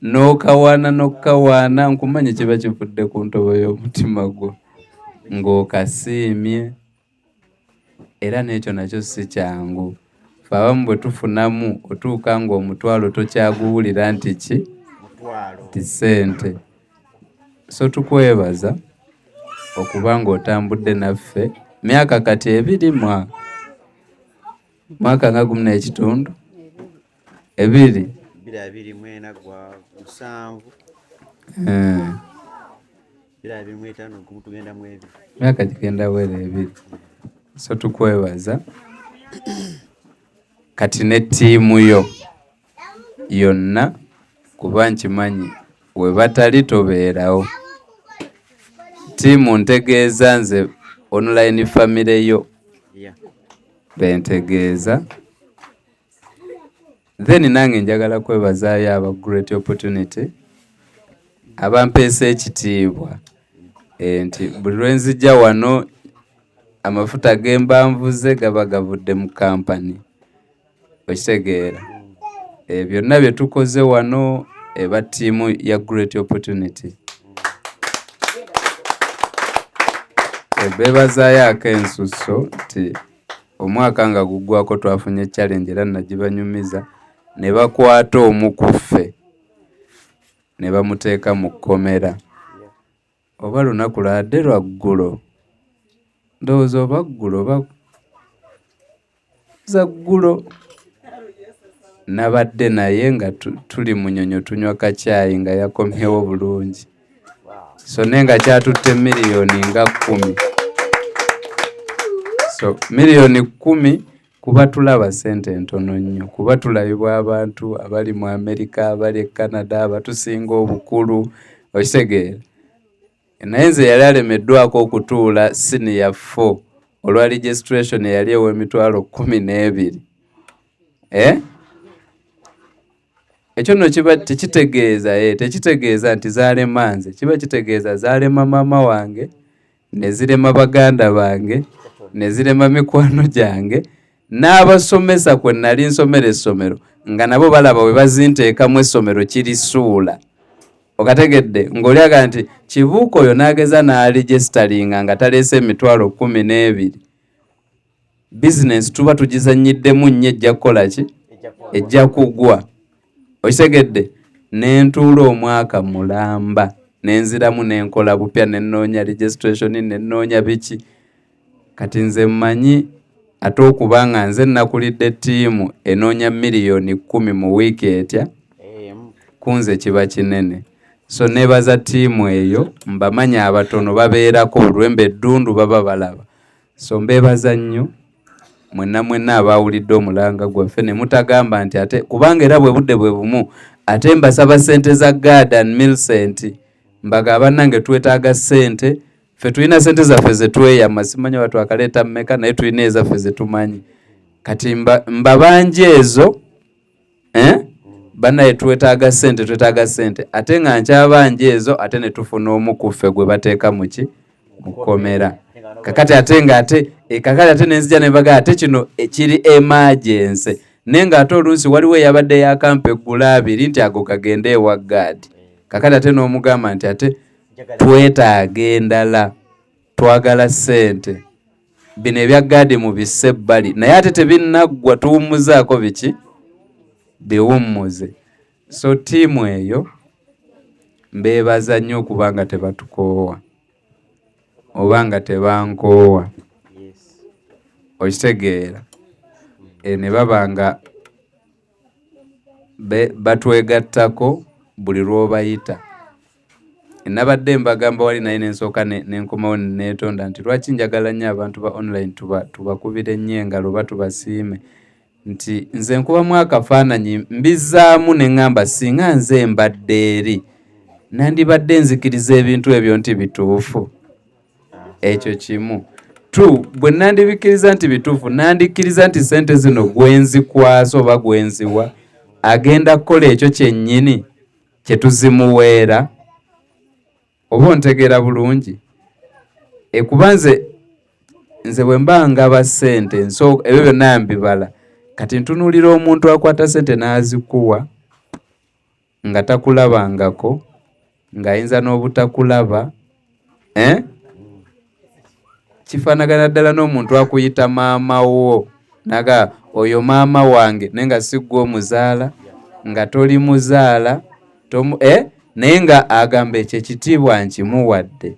n'okawaana nkumanyi kiba kivudde ku ntobo y'omutima gwo ng'okasiimye era n'ekyo nakyo si kyangu. Ffe abamu bwe tufunamu otuuka ng'omutwalo tokyaguwulira nti ki ti ssente. So tukwebaza okuba ng'otambudde naffe myaka kati 2 mwaka nga 10 2 myaka gigenda wera 2 so tukwebaza kati ne ttiimu yo yonna kuba nkimanyi we batali tobeerawo. Ttiimu ntegeeza nze online family yo bentegeeza. Then nange njagala kwebazaayo aba Great Opportunity abampeesa ekitiibwa nti buli lwe nzijja wano amafuta gemba nvuze gaba gavudde mu kampani. Okitegeera byonna bye tukoze wano eba ttiimu ya Great Opportunity. Beebazaayo ak'ensusso nti omwaka nga guggwako twafunye challenge era nagibanyumiza ne bakwata omu ku ffe ne bamuteeka mu kkomera. Oba lunaku lwadde lwa ggulo, ndowooza oba ggulo oba za ggulo, nabadde naye nga tuli munyonyo tunywa kacaayi nga yakomyewo bulungi. So nenga kyatutte miliyoni nga 10. So miliyoni 10 kuba tulaba sente entono nnyo, kuba tulabibwa abantu abali mu Amerika, abali Canada, abatusinga obukulu. Okitegeera naye nze yali alemeddwako okutuula senior 4 olwa registration yali ew'emitwalo 12. Ekyo nno kiba tekitegeeza nti zaalema nze, kiba kitegeeza zaalema maama wange, ne zirema baganda bange, ne zirema mikwano gyange, n'abasomesa kwe nali nsomera essomero nga nabo balaba bwe bazinteekamu essomero kilisuula. Okategedde ng'olyaga nti Kibuuka oyo n'ageza n'aregisteringa nga taleese emitwalo 12. Bizinensi tuba tugizannyiddemu nnyo ejja kukola ki? Ejja kugwa. Okitegedde nentuula omwaka mulamba nenziramu nenkola bupya nenoonya registration nenoonya biki. Kati nze mmanyi ate okubanga nze nakulidde ttiimu enoonya miliyoni 10 mu wiiki etya kunze kiba kinene. So nebaza ttiimu eyo mbamanya abatono babeerako olwembe eddundu baba balaba. So mbeebaza nnyo mwenna abawulidde omulanga gwaffe ne mutagamba nti ate kubanga era bwe budde bwe bumu ate mbasaba sente za Garden Millicent mbagamba nange twetaaga sente. Ffe tulina sente zaffe ze tweyama, simanyi watu akaleeta mmeka naye tulina ezaffe ze tumanyi. Kati mbabanje ezo bannaye twetaaga sente ate nga nkyabanje ezo ate ne tufuna omu ku ffe gwe bateeka mu ki? Mu kkomera. Kakati ate nenzija ne baga ate kino ekiri emergency. Nenga ate oluusi waliwo eyabadde yakampa eggula 2 nti ago kagende ewa Gaadi. Kakati ate n'omugamba nti ate twetaaga endala, twagala sente. Bino ebya Gaadi mu bisse ebbali naye ate tebinnaggwa tuwummuzaako biki? Biwummuze. So ttiimu eyo mbeebaza nnyo okubanga tebatukoowa oba nga tebankoowa. Okitegeera ne baba nga batwegattako buli lw'obayita. Nabadde mbagamba wali naye nensooka nenkomawo neetonda nti lwaki njagala nnyo abantu ba online tubakubire ennyo engalo oba tubasiime nti nze nkubamu akafaananyi mbizzaamu ne ŋŋamba singa nze mbadde eri nandibadde nzikiriza ebintu ebyo nti bituufu. Ekyo kimu. Bwe nandibikiriza nti bituufu nandikkiriza nti sente zino gwenzikwasa oba gwenziwa agenda kukola ekyo kyennyini kye tuzimuweera. Oba ontegeera bulungi. Kuba nze bwe mba ngaba sente ebyo byonna mbibala. Kati ntunuulira omuntu akwata sente n'azikuwa nga takulabangako ng'ayinza n'obutakulaba. Kifaanagana ddala n'omuntu akuyita maama wo naga oyo maama wange naye nga si ggwe omuzaala nga toli muzaala naye nga agamba ekyo ekitiibwa nkimuwadde.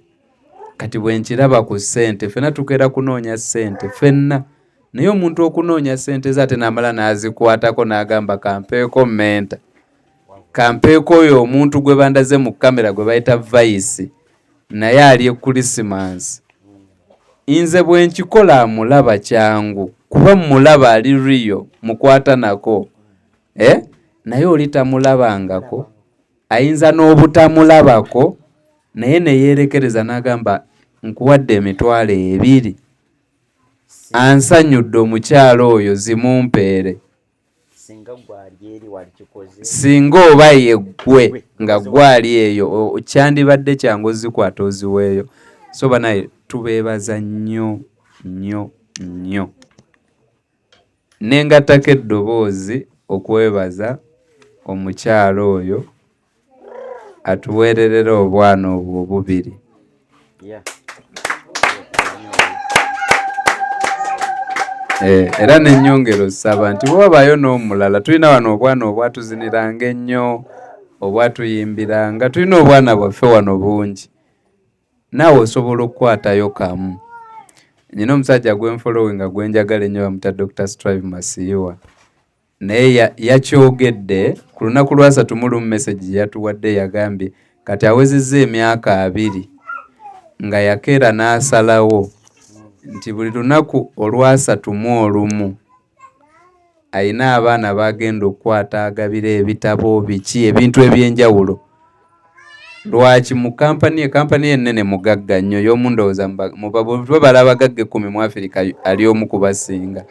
Kati bwe nkiraba ku ssente ffenna tukeera kunoonya ssente ffenna naye omuntu okunoonya ssente ze ate n'amala n'azikwatako n'agamba kampeeko menta, kampeeko oyo omuntu gwe bandaze mu kamera gwe bayita Vice naye ali e Christmas. nze bwe nkikola amulaba kyangu kuba mulaba ali riyo mukwata nako naye oli tamulabangako ayinza n'obutamulabako naye neyeerekereza n'agamba nkuwadde emitwalo 2 ansanyudde omukyalo oyo zimumpeere singa oba yeggwe nga gwali eyo kyandibadde kyangu ozikwata oziweeyo. So banaye tubeebaza nnyo nnyo nnyo. Nengatako eddoboozi okwebaza omukyalo oyo atuweererera obwana obwo 2. Era n'ennyongero saba nti bw'obaayo n'omulala tulina wano obwana obwatuziniranga ennyo obwatuyimbiranga tulina obwana bwaffe wano bungi naawe osobola okukwatayo kamu. Nina omusajja gwenfolowinga gwenjagala ennyo bamuta Dr. Strive Masiyiwa naye yakyogedde ku lunaku lwa 3 message yatuwadde yagambye kati awezezza emyaka 2 nga yakeera n'asalawo nti buli lunaku olwa 31 ayina abaana bagenda okukwata agabira ebitabo biki ebintu ebyenjawulo. Lwaki mu kampani ennene mugagga nnyo y'omundowooza mubabala abagagga 10 mu Afirika ali omu kubasinga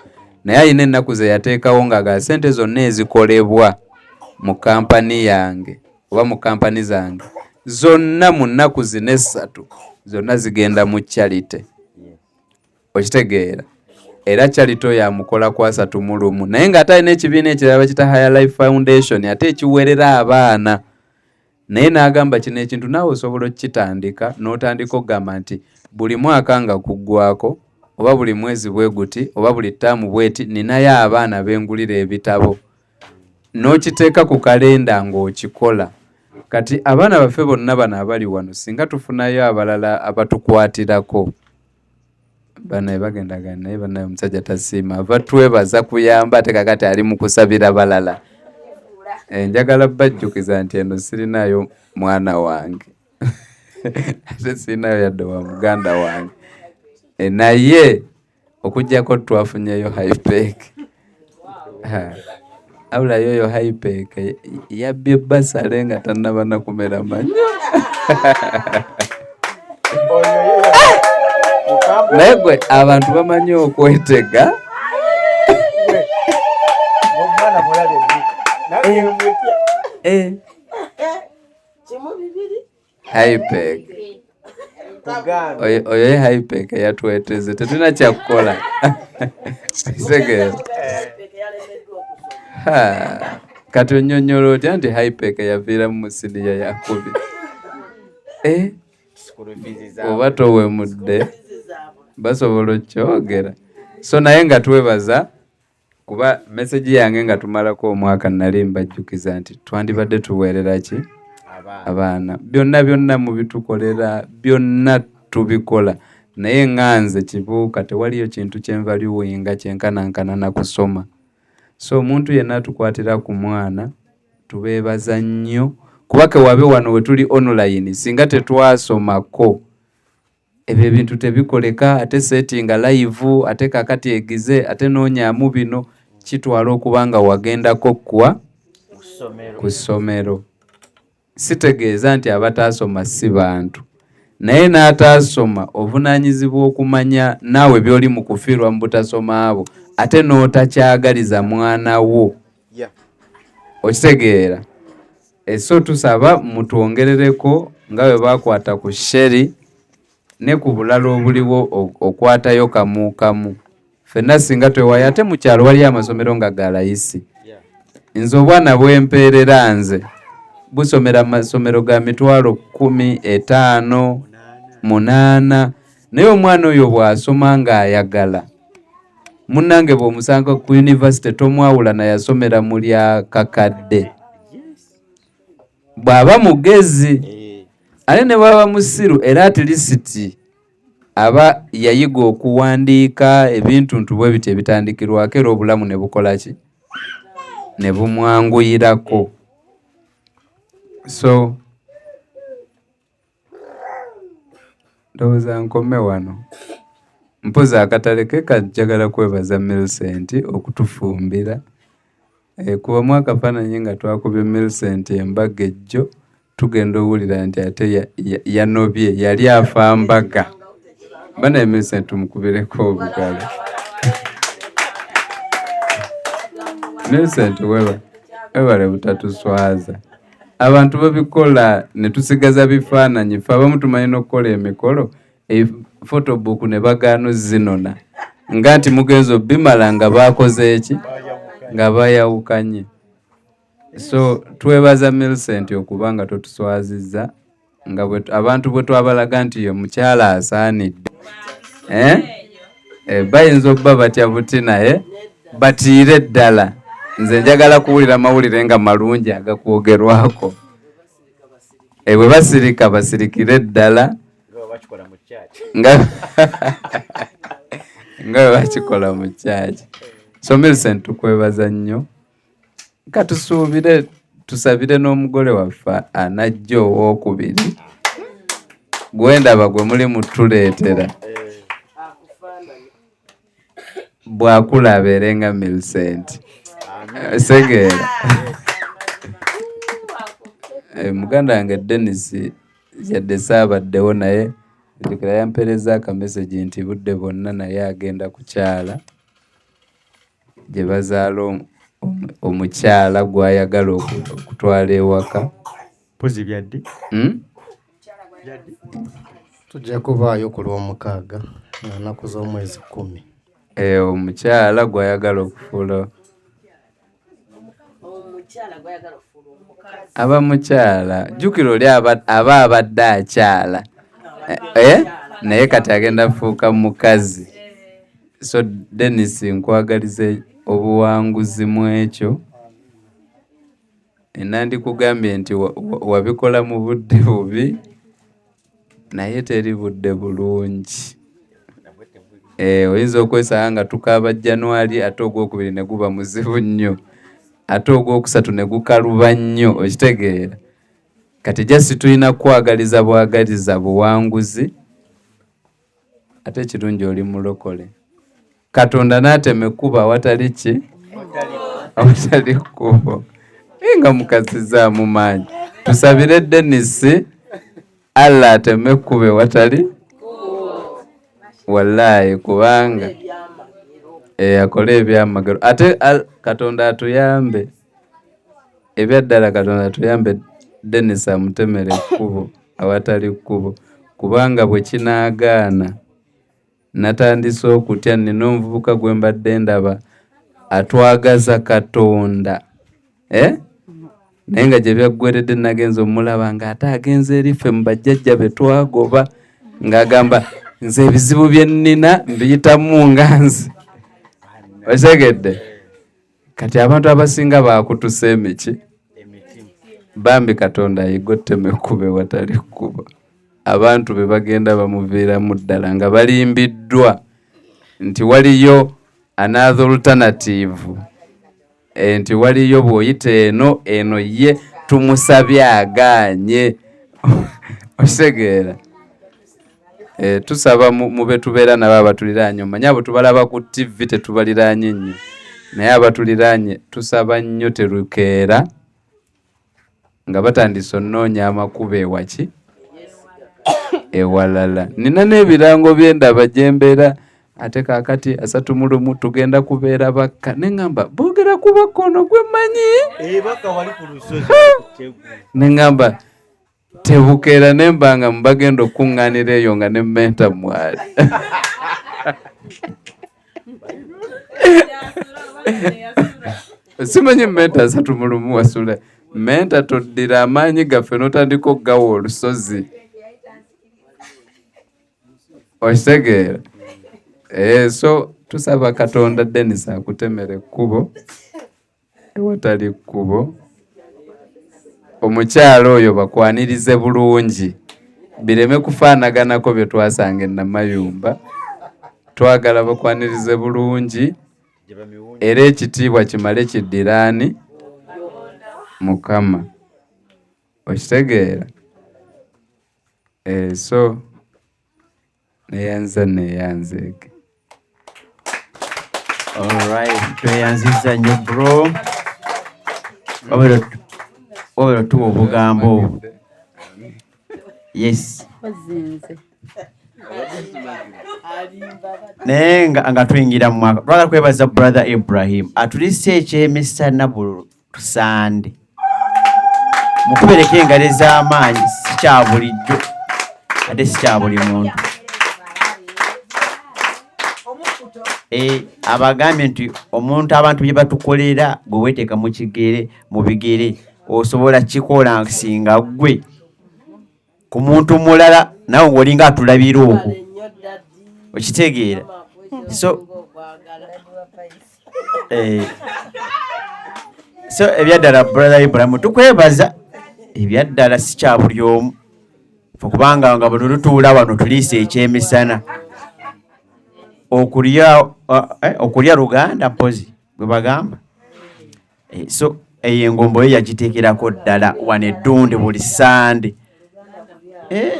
naye ayina ennaku ze yateekawo nga sente zonna ezikolebwa mu kampani yange oba mu kampani zange zonna mu nnaku 4-3 zonna zigenda mu charity. Okitegeera era charity yamukola kwa 31 naye ng'ate alina ekibiina ekirala bakita Higher Life Foundation ate ekiwerera abaana naye n'agamba kino ekintu naawe osobola okukitandika n'otandika okugamba nti buli mwaka nga kuggwako oba buli mwezi bwe guti oba buli ttaamu bweti ninayo abaana bengulira ebitabo n'okiteeka ku kalenda ng'okikola. Kati abaana baffe bonna bano abali wano singa tufunayo abalala abatukwatirako banaye bagendaga naye banaye omusajja tasiima batwebaza kuyamba ate kakati ali mu kusabira balala. Njagala bajjukiza nti eno sirinayo mwana wange ate sirinayo yadde wa muganda wange naye okujjako twafunyeyo Hypec. Abula yoyo Hypec yabbye basale nga tannaba na kumera manyo naye gwe abantu bamanyi okwetega Hypec oyo Hypec yatweteze tetulina kyakukola segera kati onyonyola otya nti Hypec yaviira mu musiniya yakubi oba towemudde basobola okyogera. So naye nga twebaza kuba message yange nga tumalako omwaka nali mbajjukiza nti twandibadde tuweerera ki abaana byonna mu bitukolera byonna tubikola naye nganze kibuuka tewaliyo kintu kyenvaluwinga kyenkanankana na kusoma. So omuntu yenna tukwatira ku mwana tubeebaza nnyo kuba kewabe wano we tuli online singa tetwasomako ebyo ebintu tebikoleka ate settinga live ate kakati egize ate noonyaamu bino kitwala okuba nga wagendako ku ssomero. Sitegeeza nti abataasoma si bantu naye n'ataasoma obunaanyizibwa okumanya naawe by'oli mu kufiirwa mu butasoma abo ate n'otakyagaliza mwana wo okitegeera. So tusaba mutwongerereko nga bwe bakwata ku sheri ne ku bulala obuliwo okwatayo kamu kamu. Ffenna singa twewayo ate mu kyalo wali amasomero nga ga layisi. Nze obwana bwempeerera nze busomera amasomero ga mitwalo 15, 8 naye omwana oyo bw'asoma ng'ayagala munnange bw'omusanga ku yunivasite tomwawula naye asomera mu lya kakadde. Bw'aba mugezi ate ne bw'aba musiru era atilisiti aba yayiga okuwandiika ebintu ntubwe biti ebitandikirwako era obulamu ne bukola ki ne bumwanguyirako. So ndowooza nkome wano mpozi akatale ke kajagala kwebaza Millicent okutufumbira. Kuba mwakafaananyi nga twakubye Millicent embaga ejjo tugenda owulira nti ate yanobye yali afa mbaga. Bana Millicent tumukubireko obugalo. Millicent webale butatuswaza. Abantu babikola ne tusigaza bifaananyi ffe abamu tumanyi n'okukola emikolo photobook ne bagaano zinona nga nti mugenzi obimala nga baakoze eki nga bayawukanye. So twebaza Millicent okuba nga totuswazizza nga abantu bwe twabalaga nti ye mukyala asaanidde. Bayinza obba batya buti naye batiire ddala. Nze njagala kuwulira mawulire nga malungi agakwogerwako. Bwe basirika basirikire ddala nga bwe bakikola mu kyaki. So Millicent tukwebaza nnyo. Katusuubire tusabire n'omugole waffe anajja owookubiri. Gwendaba gwe muli mutuleetera. Bw'akula abeere nga Millicent. Segeera. Muganda wange Dennis yadde saabaddewo naye jjukira yampeereza akameseji nti budde bwonna naye agenda kukyala gye bazaala omukyala gw'ayagala okutwala ewaka. Pozi byaddi? Tujja kubaayo ku Lwomukaaga ennaku z'omwezi 10. Omukyala gw'ayagala okufuula aba mukyala. Jjukira oli aba abadde akyala naye kati agenda kufuuka mukazi. So Dennis nkwagalize obuwanguzi mu ekyo. Nandikugambye nti wabikola mu budde bubi naye teri budde bulungi. Oyinza okwesanga nga tukaaba January ate ogwokubiri ne guba muzibu nnyo ate ogwokusatu ne gukaluba nnyo. Okitegeera kati jasi tulina kwagaliza bwagaliza buwanguzi ate kirungi oli mulokole. Katonda n'atema ekkubo awatali ki? Awatali kkubo. Nga mukazizaamu maanyi. Tusabire Dennis Allah ateme ekkubo ewatali wallaahi kubanga akole ebyamagero. Ate Katonda atuyambe ebyaddala. Katonda atuyambe Dennis amutemere ekkubo awatali kkubo kubanga bwe kinaagaana natandise okutya. Nina omuvubuka gwe mbadde ndaba atwagaza Katonda naye nga gye byaggweredde nagenza omulaba nga ate agenze eriffe mu bajjajja be twagoba ng'agamba nze ebizibu bye nnina mbiyitamu nga nze. Osegedde kati abantu abasinga baakutusa emiki bambi Katonda ayigotteme ekkubo ewatali kkubo. Abantu be bagenda bamuviiramu ddala nga balimbiddwa nti waliyo another alternative, nti waliyo bw'oyita eno ye tumusabye agaanye. Osegeera tusaba mube tubeera nabo abatuliraanye. Omanyi abo tubalaba ku TV tetubaliraanye nnyo naye abatuliraanye tusaba nnyo terukeera nga batandise onnoonya amakubo ewaki ewalala. Nina n'ebirango by'endaba gye mbeera ate kaakati 31 tugenda kubeera bakka ne ŋŋamba boogera ku bakkono gwe mmanyi ne ŋŋamba tebukeera ne mbanga mubagenda okuŋŋaanira eyo nga ne menta mwali. Simanyi menta 31 wasula. Menta toddira amaanyi gaffe n'otandika okugawa olusozi. Okitegeera? So tusaba Katonda Dennis akutemera ekkubo ewatali kkubo. Omukyalo oyo bakwanirize bulungi bireme kufaanaganako bye twasanga e Namayumba. Twagala bakwanirize bulungi era ekitiibwa kimale kiddiraani Mukama. Okitegeera? So neyanzeege Alright, tweyanziza nnyo bro. Wabula tuwa obugambo. Yes. Naye nga tuyingira mu mwaka twagala kwebaza brother Ibrahim atulise ekyemisana buli Sande mukubereka engalo ez'amaanyi si kya bulijjo ate si kya buli muntu. Abagambye nti omuntu abantu bye batukolera gwe weeteeka mu bigere osobola kikola singa gwe ku muntu mulala nawe ng'olinga atulabira okwo okitegeera. So ebyaddala brother Ibrahim tukwebaza ebyaddala si kya buli omu kubanga nga bwe tutuula wano tuliise ekyemisana okulya Luganda mpozi bwe bagamba. So eyo engombo ye yagiteekerako ddala wano Eddundi buli Sande.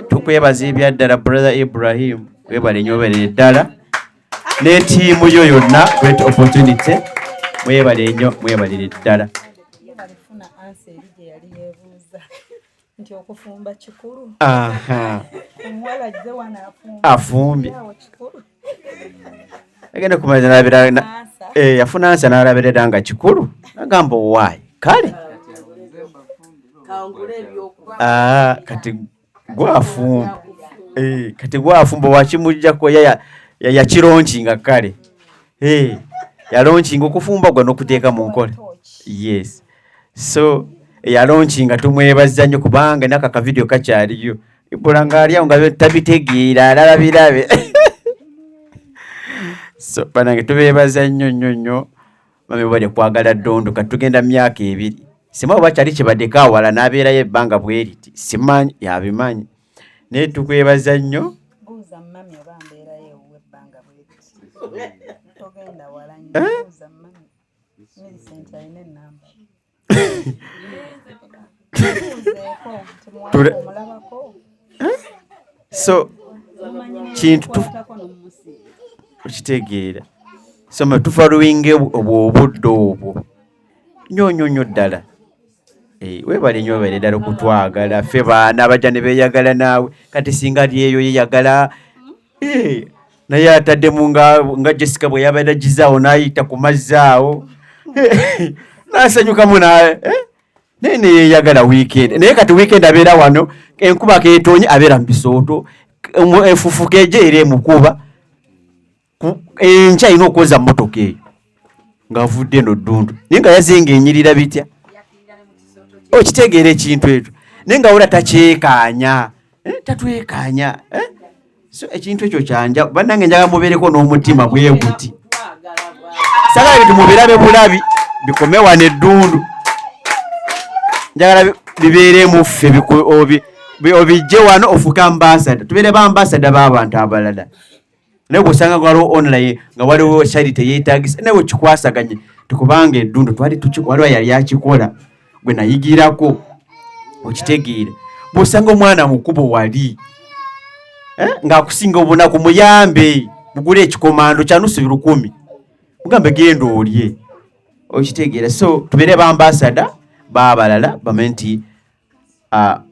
Tukwebaza ebyaddala brother Ibrahim webale nnyo obeerere ddala ne ttiimu yo yonna great opportunity mwebale nnyo mwebalire ddala. Nti okufumba kikulu. Omuwala azze wano afumbye. Agenda kumaliza n'alabira yafuna ansa n'alabira era nga kikulu agamba owaayi kale kati gwafumba kati gwafumba wakimuggyako yakironkinga kale yalonkinga okufumba gwa n'okuteeka mu nkola. Yes, so yalonkinga tumwebaza nnyo kubanga naka akavidiyo kakyaliyo ibula ng'alyawo nga tabitegeera alala birabe. So banange tubeebaza nnyo mami bwali kwagala Ddondo kati tugenda myaka 2 simanyi oba kyali kibaddeko awala n'abeerayo ebbanga bwe riti simanyi yabimanyi naye tukwebaza nnyo. Buuza mami oba mbeerayo ebbanga bwe riti togenda wala nnyo. Buuza mami Millicent alina ennamba omulabako. So kintu okitegeera soma tufaluwinge obudde obwo nnyo ddala. Webale nnyo obeere ddala okutwagala ffe baana abajja ne beeyagala naawe kati singa ali eyo yeyagala naye ataddemu nga Jessica bwe yabaera gizaawo n'ayita ku mazzaawo n'asanyukamu naye neyeyagala weekend naye kati weekend abeera wano enkuba keetonye abeera mu bisooto enfufuka eje era emukuba enkya alina okwoza mmotoka eyo ng'avudde eno Ddundu naye nga yazenga enyirira bitya okitegeera ekintu ekyo naye nga wula takyekaanya tatwekaanya. So ekintu ekyo kyanja bannange njaga mubeereko n'omutima bwe guti sagala bitu mubirabe bulabi bikome wano Eddundu njagala bibeere muffe obijje wano ofuka ambasada tubeere ba ambasada b'abantu abalala. Naye bw'osanga waliwo online nga waliwo charity yeetaagisa naye kikwasaganye tukubanga Eddundu waliwo yali akikola gwe nayigirako okitegeera. Bw'osanga omwana mukubo wali ng'akusinga obunaku muyambe bugule ekikomando kya nusu 10 mugambe genda olye okitegeera. So tubeere ba ambasada b'abalala bamenye nti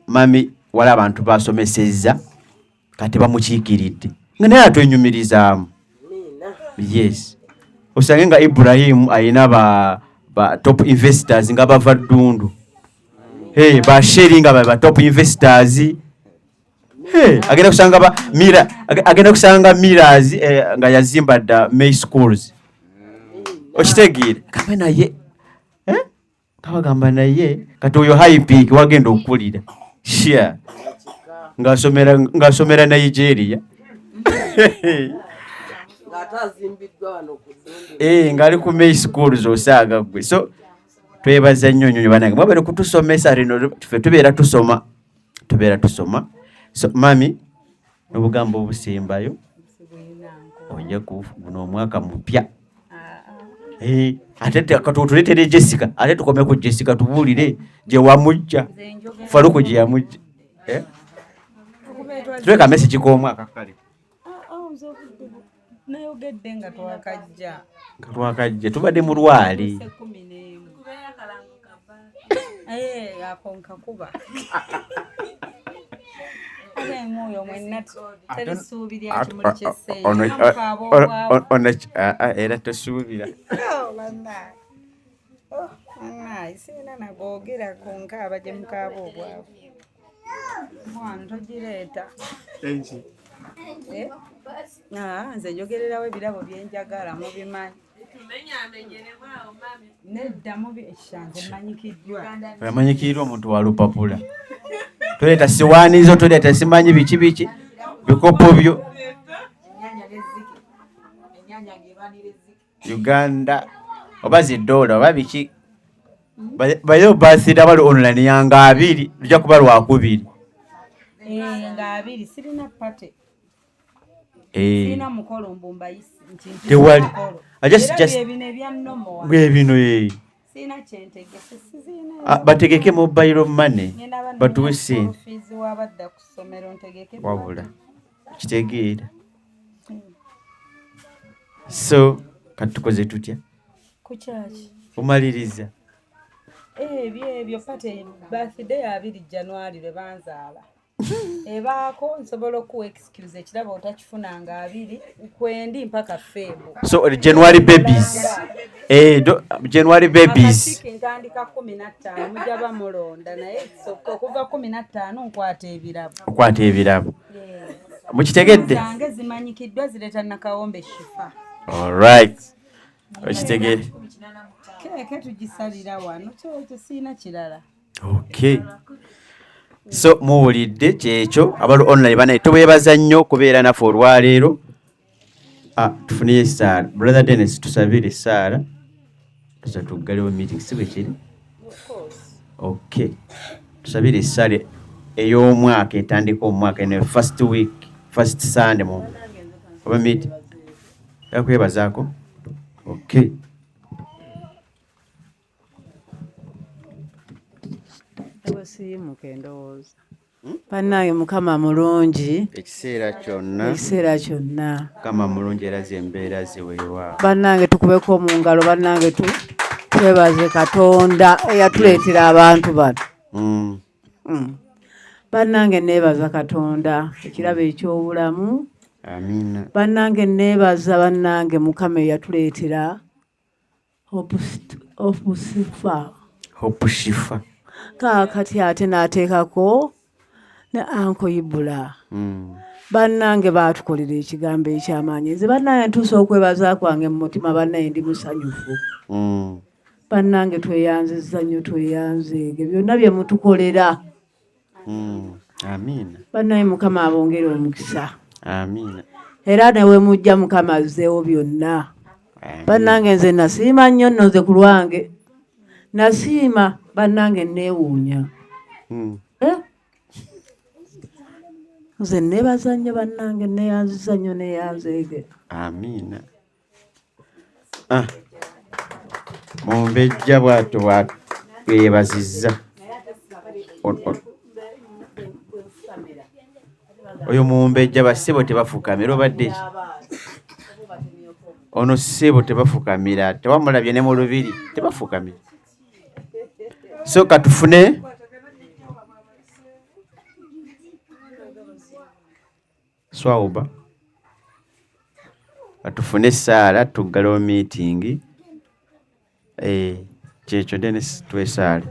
mami wali abantu basomesezza kati bamukiikiridde nga naye atwenyumirizaamu. Yes, osange nga Ibrahim alina ba top investors nga bava Ddundu basheri nga ba top investors. Agenda kusanga Mirazi nga yazimba dda May schools okitegeera kambe naye kabagamba naye kati oyo high peak wagenda okukulira shia ng'asomera Nigeria ng'ali ku May schools osaaga gwe. So twebaza nnyo banange mwabale kutusomesa lino ffe tubeera tusoma. So mami n'obugambo obusembayo ojja guno omwaka mupya ate katutuleetere Jessica ate tukomeko Jessica tubuulire gye wamujja Faruku gye yamujja tuleka message k'omwaka kale nayogedde nga twakajja tubadde mu lwali ako nkakuba ate emwoyo mwenna terisuubirya ekimuli ky'essenyi era tosuubira siina nagoogera ku nkaaba gye mukaaba obwavu mwana togireeta nze njogererawo ebirabo byenjagala mubimanyi nedda mubishanze manyikiddwa amanyikiddwa omuntu wa lupapula toleeta siwaani zo toleeta simanyi biki bikopo byo Uganda oba zidoola oba biki bayo basira bali online yanga 2 lujja kuba lwakubiri nga 2 sirina pate sirina mukolo mbumbayisi tewali ebino sina kyentegese sizina bategeke mobile money batuwe sente wabadda ku ssomero ntegeke wabula kitegeera so katukoze tutya kukyaki omaliriza ebyo pate birthday ya 2 January lwe banzaala ebaako nsobola okuwa excuse ekirabo otakifunanga 2 kwendi mpaka February so January babies January babies ntandika 15 mujaba mulonda naye okuva 15 nkwata ebirabo mukitegedde zange zimanyikiddwa zireeta nakawombe shifa alright okitegedde keke tugisalira wano kyekyo siina kirala okay so muwulidde kyekyo abalu online banaye tubeebaza nnyo okubeera naffe olwaleero tufuniye esaala brother Dennis tusabire esaala tuza tuggalewo meeting si bwe kiri okay tusabire esaala ey'omwaka etandika omwaka ne first week first Sunday mu oba meeting yakwebazaako okay Siyimuka endowooza bannange Mukama mulungi ekiseera kyonna Mukama mulungi era zembeera ziweewa bannange tukubeko mu ngalo bannange twebaze Katonda eyatuleetera abantu bano bannange neebaza Katonda ekirabo eky'obulamu amiina bannange neebaza bannange Mukama eyatuleetera Hope Shifa kaakati ate n'ateekako ne Uncle Ibula bannange baatukolera ekigambo ekyamaanyi nze bannange ntuusa okwebaza kwange mu mutima bannange ndi musanyufu bannange tweyanziza nnyo tweyanzeege byonna bye mutukolera amiina bannange Mukama abongere omukisa amiina era newe mujja Mukama azzeewo byonna bannange nze nasiima nnyo nno nze ku lwange nasiima bannange neewuunya nze neebaza nnyo bannange neeyanziza nnyo neeyanzeege amiina mumbejja bw'atyo bweyeebazizza oyo mumbejja bassebo tebafukamira obadde ki ono ssebo tebafukamira tewamulabye ne mu lubiri tebafukamira so katufune swauba katufune esaala tuggalawo meeting kyekyo Dennis twesaale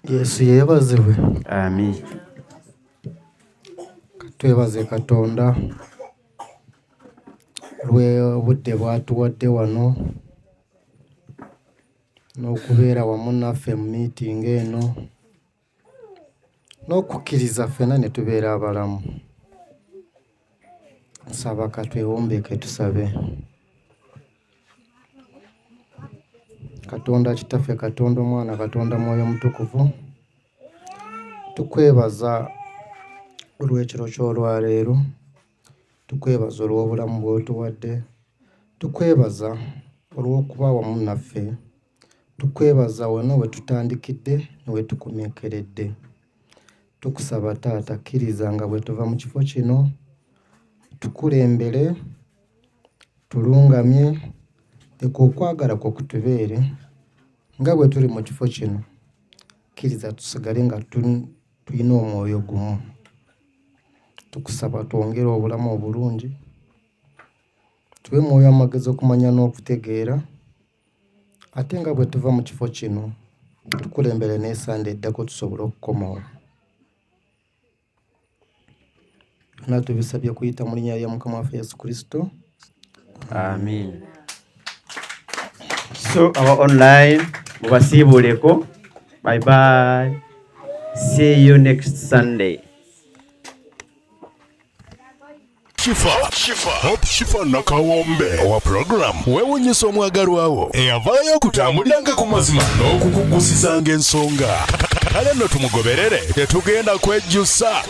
Yesu yeebazibwe amin twebaze Katonda obudde bwatuwadde wano n'okubeera wamu naffe mu meeting eno n'okukkiriza ffena ne tubeera abalamu nsaba katwewombeke tusabe Katonda kitaffe Katonda Omwana Katonda Mwoyo Mutukuvu tukwebaza olw'ekiro ky'olwaleero tukwebaza olw'obulamu bw'otuwadde tukwebaza olw'okuba wamu naffe tukwebaza wano we tutandikidde ne we tukomekeredde tukusaba taata kkiriza nga bwe tuva mu kifo kino tukulembere tulungamye leka okwagala kwe kutubeere nga bwe tuli mu kifo kino kkiriza tusigale nga tulina omwoyo gumu. Tukusaba twongere obulamu obulungi, tuwe mwoyo amagezi okumanya n'okutegeera, ate nga bwe tuva mu kifo kino tukulembere n'esande eddako tusobole okukomawo. Byonna tubisabye kuyita mu linnya lya Mukama waffe Yesu Kristo. Amen. So our online mubasiibuleko. Bye bye. See you next Sunday. Hope Shifa Nakawombe owa program wewunyisa omwagalwawo eyavaayo okutambuliranga ku mazima n'okukugusisanga ensonga. Kale nno tumugoberere tetugenda kwejjusa.